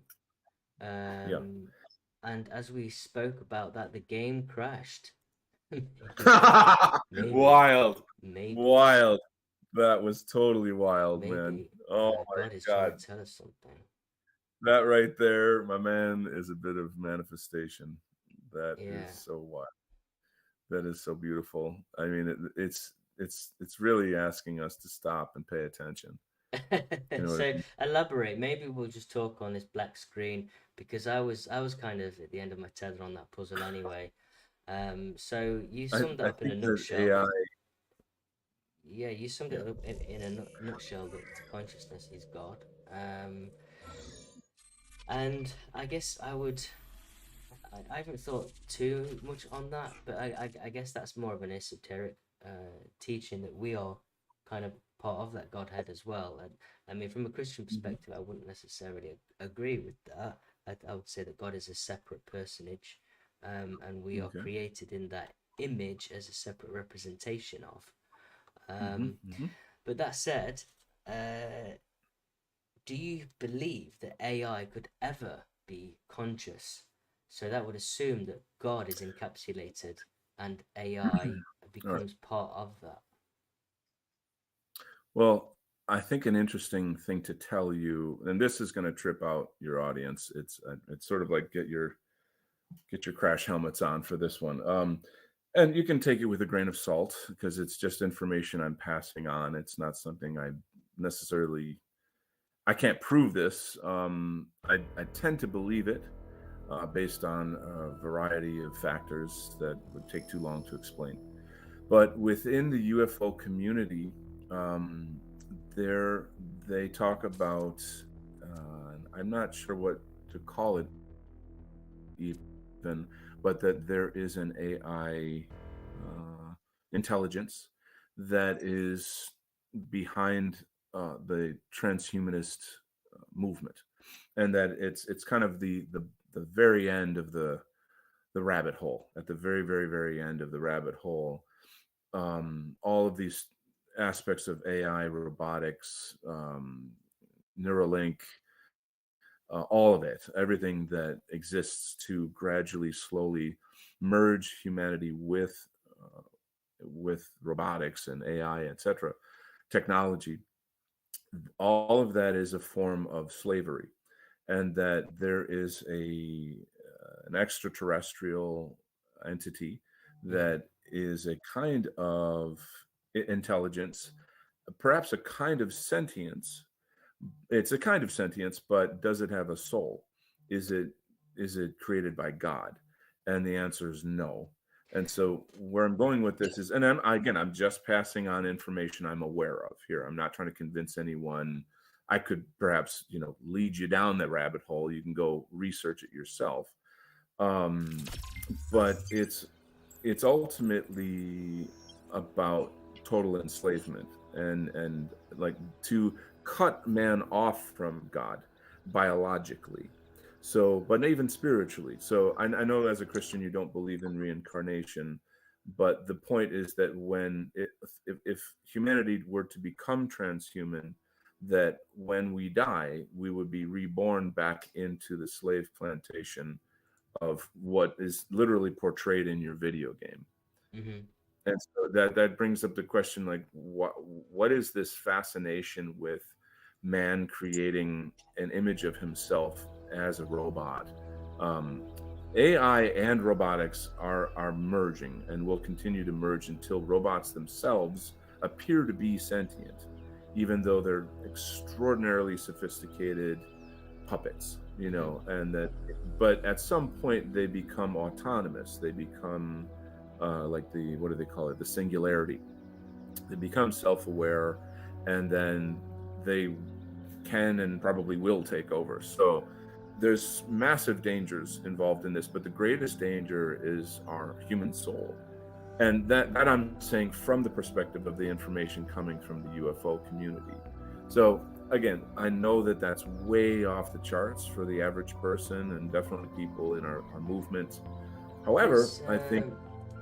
And as we spoke about that, the game crashed. Wild. Maybe. Wild. That was totally wild, Maybe. man. Oh my God is God. trying to tell us something. That right there, my man, is a bit of manifestation. That is so wild. That is so beautiful. I mean, it's really asking us to stop and pay attention. So elaborate. Maybe we'll just talk on this black screen, because I was kind of at the end of my tether on that puzzle anyway. So you summed it up in a nutshell. AI... Yeah, you summed it up in a nutshell that consciousness is God. And I guess I haven't thought too much on that, but I guess that's more of an esoteric teaching that we are kind of part of that Godhead as well. And I mean, from a Christian perspective, I wouldn't necessarily agree with that. I would say that God is a separate personage, and we are created in that image as a separate representation of. But that said, do you believe that AI could ever be conscious? So that would assume that God is encapsulated and AI becomes part of that. Well, I think an interesting thing to tell you, and this is going to trip out your audience. It's sort of like get your crash helmets on for this one. And you can take it with a grain of salt, because it's just information I'm passing on. It's not something I can't prove this. I tend to believe it based on a variety of factors that would take too long to explain. But within the UFO community, they talk about, I'm not sure what to call it even, but that there is an AI intelligence that is behind the transhumanist movement, and that it's kind of the very end of the rabbit hole. At the very very end of the rabbit hole, all of these aspects of AI, robotics, Neuralink, all of it, everything that exists to gradually, slowly merge humanity with robotics and AI, etc., technology. All of that is a form of slavery, and that there is an extraterrestrial entity that is a kind of intelligence, perhaps a kind of sentience. It's a kind of sentience, but does it have a soul? Is it created by God? And the answer is no. And so where I'm going with this is, and I'm just passing on information I'm aware of here. I'm not trying to convince anyone. I could perhaps, lead you down that rabbit hole. You can go research it yourself. But it's ultimately about total enslavement, and like to cut man off from God biologically. So, but even spiritually. So I know as a Christian you don't believe in reincarnation, but the point is that if humanity were to become transhuman, that when we die, we would be reborn back into the slave plantation of what is literally portrayed in your video game. Hmm. And so that brings up the question, like, what is this fascination with man creating an image of himself as a robot? um, AI and robotics are merging and will continue to merge until robots themselves appear to be sentient, even though they're extraordinarily sophisticated puppets, and that, but at some point they become autonomous. They become like what do they call it? The singularity. They become self-aware, and then they can and probably will take over. So there's massive dangers involved in this, but the greatest danger is our human soul. And that I'm saying from the perspective of the information coming from the UFO community. So again, I know that that's way off the charts for the average person and definitely people in our movement. However, I think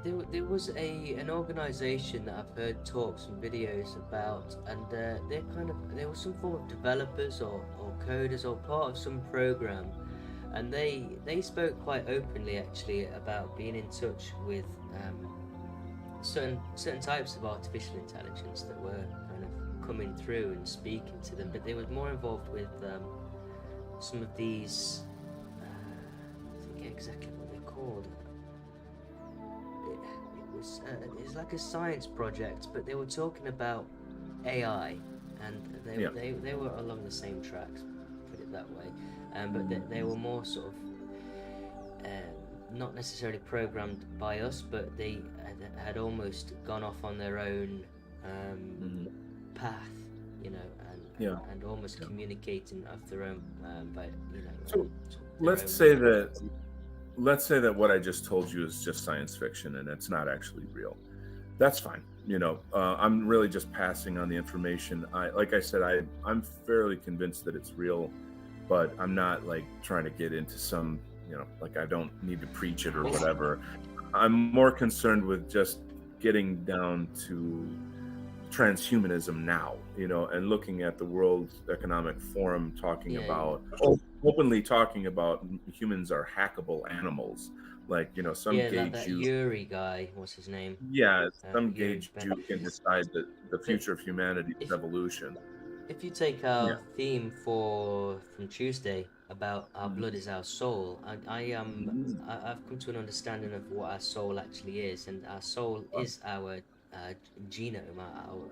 There was an organization that I've heard talks and videos about, and there was some form of developers or coders or part of some program, and they spoke quite openly actually about being in touch with certain types of artificial intelligence that were kind of coming through and speaking to them, but they were more involved with some of these. I forget exactly what they're called. It's like a science project, but they were talking about AI, and they were along the same tracks, put it that way. But they were more sort of not necessarily programmed by us, but they had almost gone off on their own path, and almost communicating of their own so. Let's say that what I just told you is just science fiction and it's not actually real. That's fine. I'm really just passing on the information. Like I said, I'm fairly convinced that it's real, but I'm not like trying to get into some, like I don't need to preach it or whatever. I'm more concerned with just getting down to transhumanism now, and looking at the World Economic Forum talking about openly talking about humans are hackable animals, like some like gay that Jew. Yuri guy, what's his name? Some gay Yuri Jew can decide that the future of humanity's evolution. If you take our theme from Tuesday about our blood is our soul, I've come to an understanding of what our soul actually is, and our soul is our genome,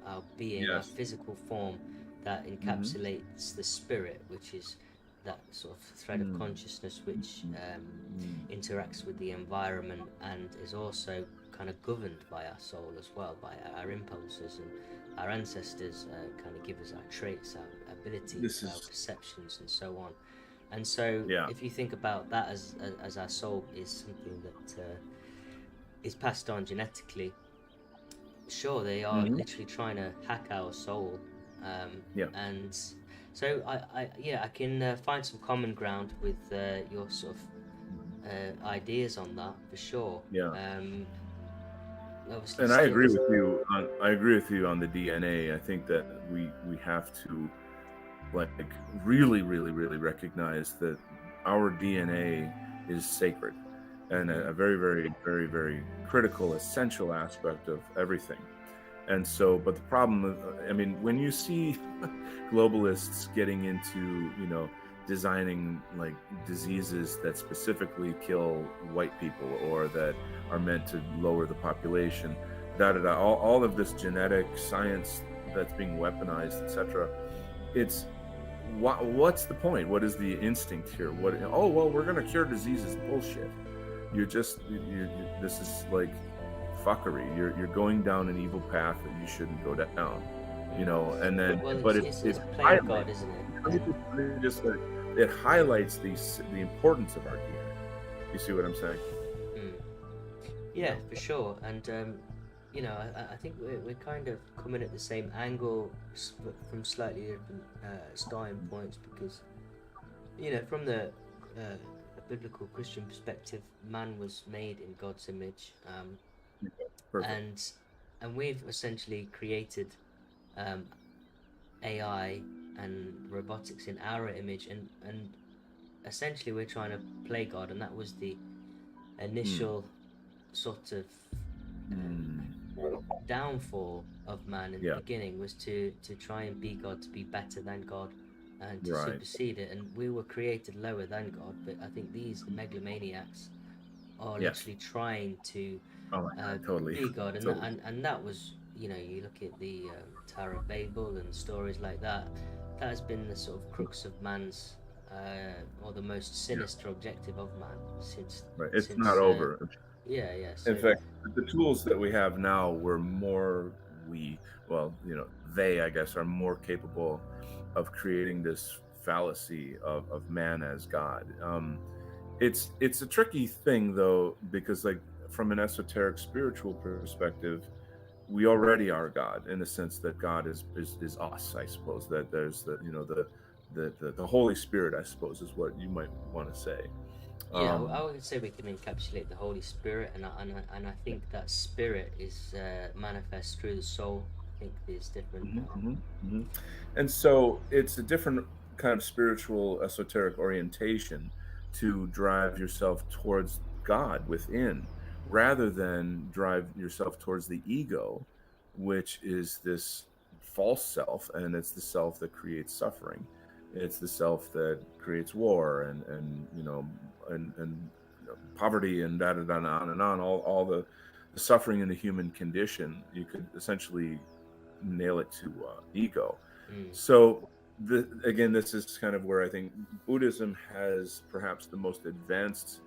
our being, our Yes. physical form that encapsulates the spirit, which is that sort of thread of consciousness which interacts with the environment and is also kind of governed by our soul as well, by our impulses, and our ancestors kind of give us our traits, our abilities, our perceptions, and so on. And so, Yeah. if you think about that as our soul is something that is passed on genetically, sure, they are literally trying to hack our soul. Yeah. And so I can find some common ground with your sort of ideas on that for sure. Yeah. Obviously, And I agree still, with you on the DNA. I think that we have to like really, really, really recognize that our DNA is sacred and a very, very, very, very critical, essential aspect of everything. And so, but the problem, I mean, when you see globalists getting into, designing like diseases that specifically kill white people or that are meant to lower the population, all of this genetic science that's being weaponized, etc. It's what's the point? What is the instinct here? Oh, well, we're going to cure diseases. Bullshit. You're just, this is like fuckery. You're going down an evil path that you shouldn't go down, and then, well, but it's playing God, isn't it? It highlights the importance of our DNA. You see what I'm saying? Yeah, for sure. And I think we're kind of coming at the same angle from slightly different starting points, because from the biblical Christian perspective, man was made in God's image, Perfect. and we've essentially created AI and robotics in our image, and essentially we're trying to play God, and that was the initial sort of downfall of man in the beginning, was to try and be God, to be better than God, and to supersede it. And we were created lower than God, but I think these megalomaniacs are literally trying to totally be God, and totally. and that was, you look at the Tower of Babel and stories like that. That has been the sort of crux of man's or the most sinister objective of man since. It's not over. Yeah. So, in fact, the tools that we have now were they, I guess, are more capable of creating this fallacy of man as God. It's a tricky thing though, because like from an esoteric spiritual perspective, we already are God, in the sense that God is us, I suppose. That there's the Holy Spirit, I suppose, is what you might want to say. Yeah, I would say we can encapsulate the Holy Spirit, and I think that spirit is manifest through the soul. I think there's different. And so it's a different kind of spiritual, esoteric orientation to drive yourself towards God within, rather than drive yourself towards the ego, which is this false self, and it's the self that creates suffering. It's the self that creates war and poverty and on and on. All the suffering in the human condition, you could essentially nail it to ego. So again, this is kind of where I think Buddhism has perhaps the most advanced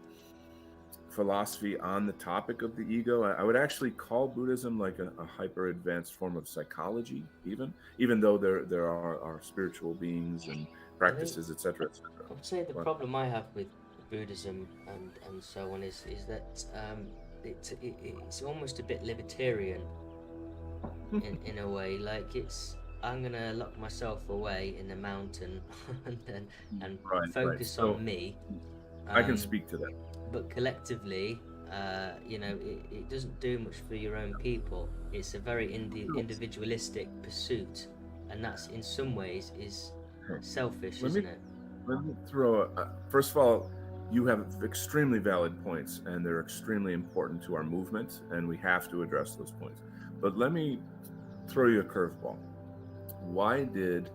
philosophy on the topic of the ego. I would actually call Buddhism like a hyper advanced form of psychology, even though there are spiritual beings and practices, etc. I would say the problem I have with Buddhism and so on is that it's almost a bit libertarian in a way. Like, I'm gonna lock myself away in a mountain and focus on me. I can speak to that. But collectively, it doesn't do much for your own people. It's a very individualistic pursuit, and that's in some ways is selfish, isn't it? Let me throw first of all, you have extremely valid points, and they're extremely important to our movement, and we have to address those points. But let me throw you a curveball. Why did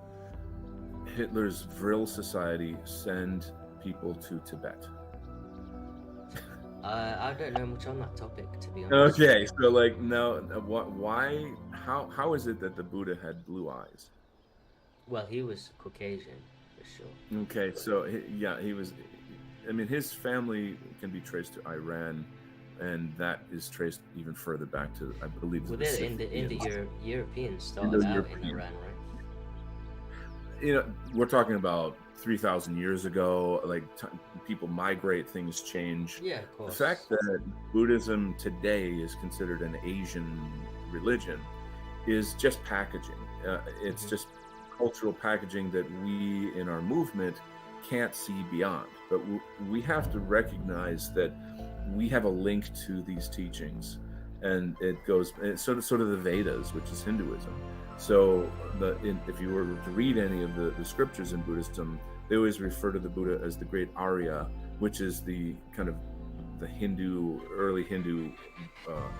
Hitler's Vril Society send people to Tibet? I don't know much on that topic, to be honest. Okay, so like, no, why? How is it that the Buddha had blue eyes? Well, he was Caucasian, for sure. Okay, so he was. I mean, his family can be traced to Iran, and that is traced even further back to, I believe, Well, they're in the Europeans started out in Iran, right? we're talking about 3,000 years ago. Like people migrate, things change. Yeah, of The course. fact that Buddhism today is considered an Asian religion is just packaging. It's just cultural packaging that we in our movement can't see beyond. But we have to recognize that we have a link to these teachings, and it's sort of the Vedas, which is Hinduism. So if you were to read any of the scriptures in Buddhism, they always refer to the Buddha as the great Arya, which is the kind of the early Hindu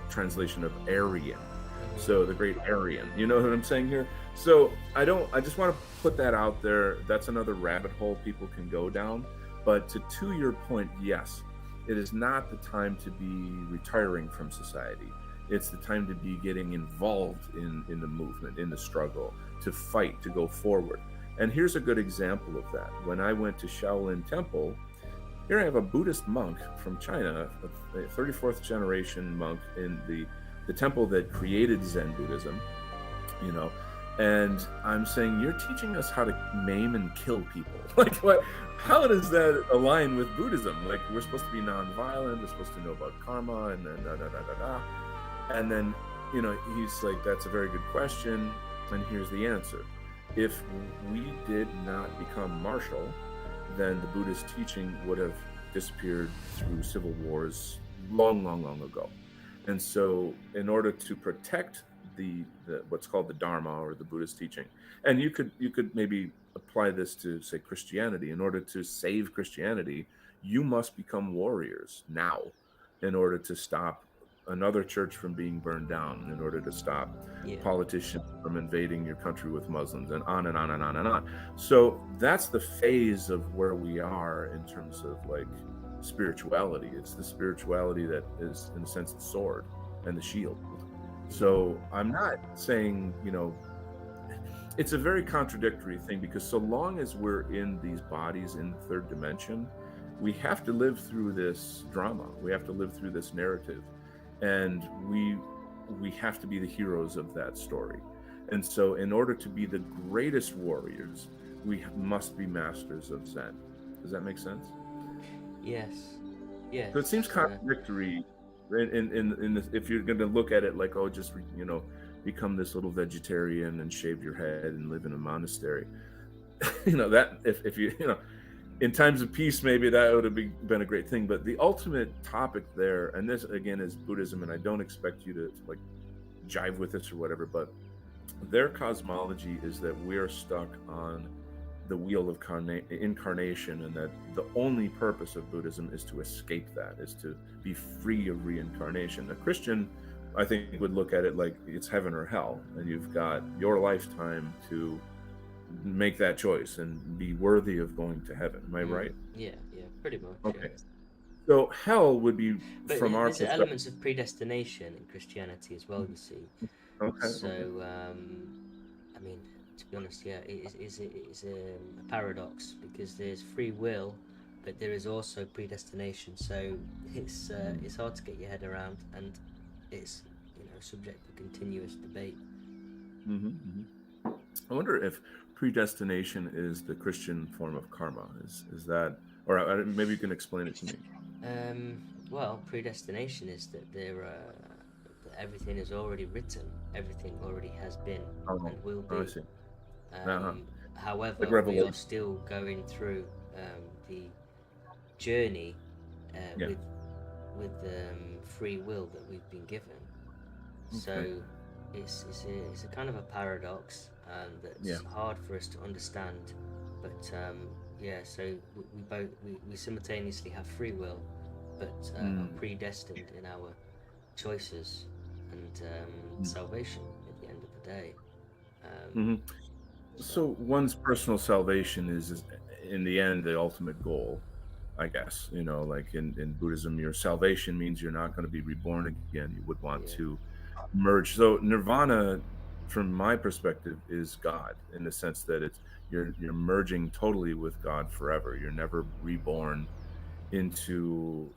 translation of Aryan. So the great Aryan, you know what I'm saying here? So I just want to put that out there. That's another rabbit hole people can go down. But to your point, yes, it is not the time to be retiring from society. It's the time to be getting involved in the movement, in the struggle, to fight, to go forward. And here's a good example of that. When I went to Shaolin Temple, here I have a Buddhist monk from China, a 34th generation monk in the temple that created Zen Buddhism, and I'm saying, you're teaching us how to maim and kill people. Like, what? How does that align with Buddhism? Like, we're supposed to be nonviolent, we're supposed to know about karma, and then And then, he's like, that's a very good question, and here's the answer. If we did not become martial, then the Buddhist teaching would have disappeared through civil wars long, long, long ago. And so in order to protect the what's called the Dharma, or the Buddhist teaching, and you could maybe apply this to, say, Christianity. In order to save Christianity, you must become warriors now in order to stop another church from being burned down, in order to stop politicians from invading your country with Muslims, and on and on and on and on. So that's the phase of where we are in terms of like spirituality. It's the spirituality that is, in a sense, the sword and the shield. So I'm not saying, it's a very contradictory thing, because so long as we're in these bodies in the third dimension, we have to live through this drama. We have to live through this narrative. And we have to be the heroes of that story. And so in order to be the greatest warriors, we must be masters of Zen. Does that make sense? Yes. Yes. So it seems contradictory if you're going to look at it like, oh, just, become this little vegetarian and shave your head and live in a monastery. That if you, in times of peace, maybe that would have been a great thing. But the ultimate topic there, and this again is Buddhism, and I don't expect you to like jive with this or whatever, but their cosmology is that we're stuck on the wheel of incarnation, and that the only purpose of Buddhism is to escape that, is to be free of reincarnation. A Christian, I think, would look at it like it's heaven or hell, and you've got your lifetime to make that choice and be worthy of going to heaven. Am I right? Yeah, pretty much. Okay. Yeah. So hell would be, but from our there's perspective, elements of predestination in Christianity as well, you see. Okay. So, I mean, to be honest, it's a paradox, because there's free will, but there is also predestination. So it's hard to get your head around, and it's subject to continuous debate. I wonder if predestination is the Christian form of karma. Is that, or maybe you can explain it to me. Well, predestination is that that everything is already written, everything already has been and will be. I see. However, Like we are still going through the journey with free will that we've been given. So it's a kind of a paradox that's hard for us to understand. But so we simultaneously have free will, but are predestined in our choices and salvation at the end of the day. So one's personal salvation is in the end the ultimate goal, I guess. Like in Buddhism, your salvation means you're not going to be reborn again. You would want to merge. So nirvana, from my perspective, is God, in the sense that it's you're merging totally with God forever. You're never reborn into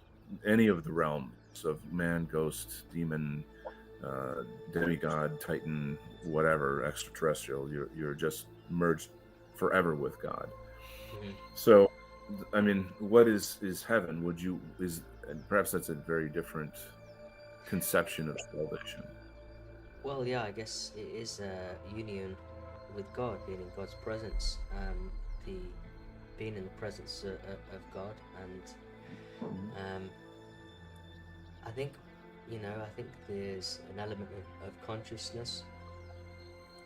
any of the realms of man, ghost, demon, demigod, titan, whatever, extraterrestrial. You're just merged forever with God. Mhm. So, I mean, what is heaven? And perhaps that's a very different conception of salvation. Well, yeah, I guess it is a union with God, being in God's presence, the being in the presence of God, and um, I think, I think there's an element of consciousness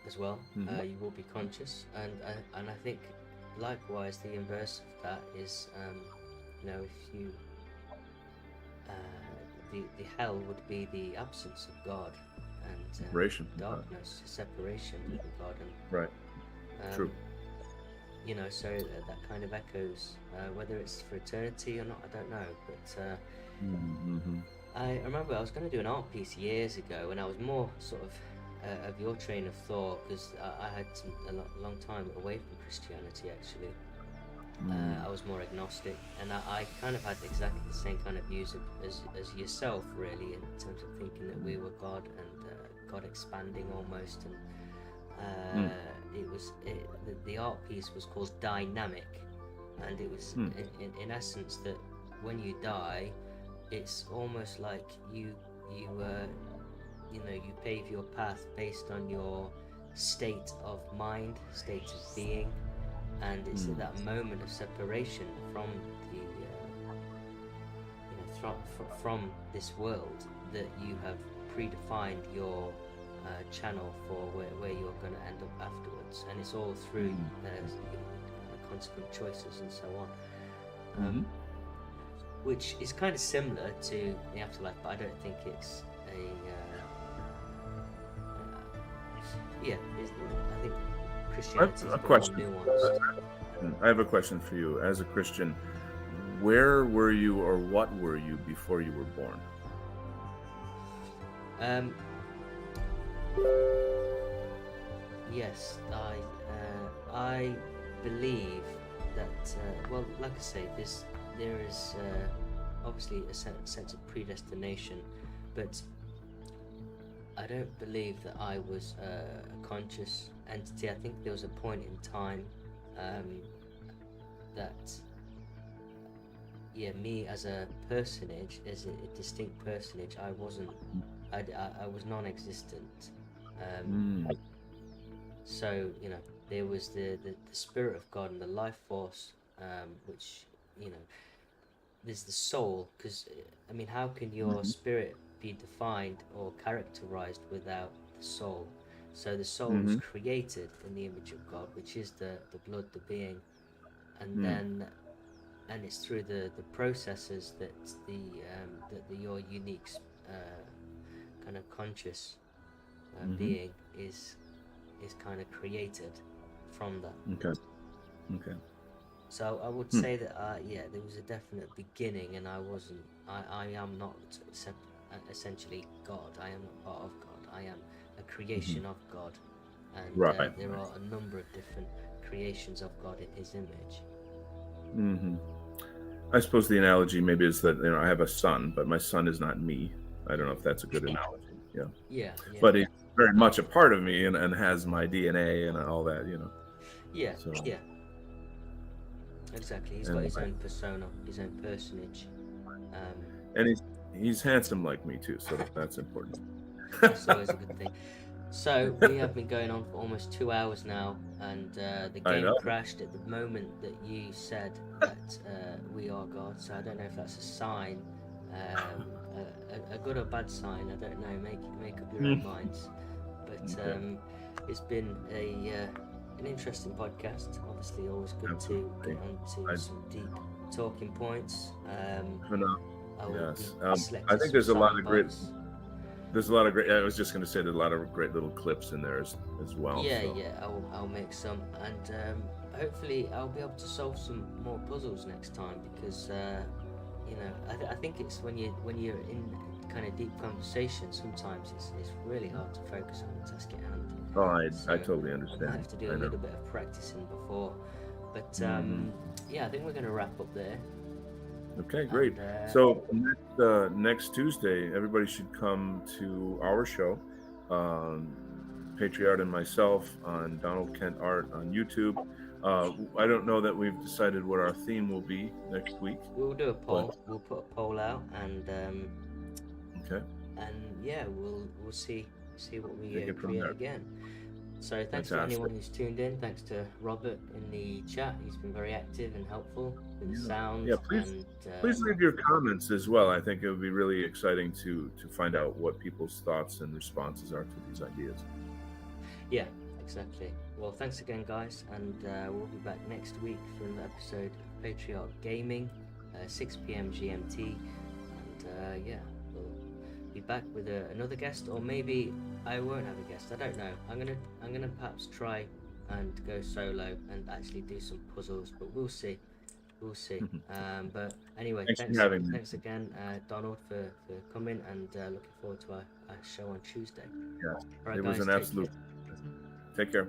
as well. Mhm. You will be conscious, and I think likewise the inverse of that is, if you the hell would be the absence of God and Separation from God. darkness, separation from God, and Right. True. so that kind of echoes, whether it's for eternity or not, I don't know, but Mm-hmm. I remember I was going to do an art piece years ago, and I was more sort of your train of thought, because I had a long time away from Christianity, actually. I was more agnostic, and I kind of had exactly the same kind of views as yourself, really, in terms of thinking that we were God, and God expanding almost, and the art piece was called Dynamic, and it was in essence that when you die, it's almost like you pave your path based on your state of mind, state of being, and it's at that moment of separation from the from this world that you have predefined your channel for where you're going to end up afterwards, and it's all through consequent choices and so on, which is kind of similar to the afterlife, but I don't think it's I think Christianity is A question. more nuanced. I have a question for you. As a Christian, where were you, or what were you before you were born? Yes, I believe that well, like I say, there is obviously a sense of predestination, but I don't believe that I was a conscious entity. I think there was a point in time that me as a personage, as a distinct personage, I wasn't. I was non-existent. So there was the spirit of God and the life force, which there's the soul. Because I mean, how can your spirit be defined or characterized without the soul? So the soul was created in the image of God, which is the blood, the being, and then it's through the processes that your unique kind of conscious being is kind of created from that. Okay. So I would say that there was a definite beginning, and I am not essentially God. I am not part of God. I am a creation of God, and there are a number of different creations of God in His image. I suppose the analogy maybe is that I have a son, but my son is not me. I don't know if that's a good analogy. Yeah. But he's very much a part of me, and has my DNA and all that. Yeah. So, Yeah. Exactly. He's got his own persona, his own personage. And he's handsome like me too, so that's important. That's always a good thing. So we have been going on for almost 2 hours now, and the game crashed at the moment that you said that we are God. So I don't know if that's a sign, a good or bad sign. I don't know. Make up your own minds. But it's been an interesting podcast. Obviously, always good to get onto some deep talking points. I think there's a lot of great. There's a lot of great. I was just going to say there's a lot of great little clips in there as well. Yeah. I'll make some, and hopefully I'll be able to solve some more puzzles next time, because I think it's when you're in kind of deep conversation, sometimes it's really hard to focus on the task at hand. Oh, I totally understand. I have to do a little bit of practicing before, but I think we're going to wrap up there. Okay, great. So next Tuesday, everybody should come to our show, Patri.Art and myself, on Donald Kent Art on YouTube. I don't know that we've decided what our theme will be next week. We'll do a poll. We'll put a poll out, Okay. and yeah, we'll see what we Take it from create there. again. So thanks to Fantastic. anyone who's tuned in. Thanks to Robert in the chat. He's been very active and helpful with the sound. Yeah, please leave your comments as well. I think it would be really exciting to find out what people's thoughts and responses are to these ideas. Yeah, exactly. Well, thanks again, guys, and we'll be back next week for another episode of Patriotic Gaming, 6 p.m. GMT, and yeah, we'll be back with another guest, or maybe I won't have a guest. I don't know. I'm gonna perhaps try and go solo and actually do some puzzles, but we'll see. We'll see. But anyway, Thanks for having me. thanks again, Donald, for coming, and looking forward to our show on Tuesday. Yeah, All right, it was guys, an absolute. Take care.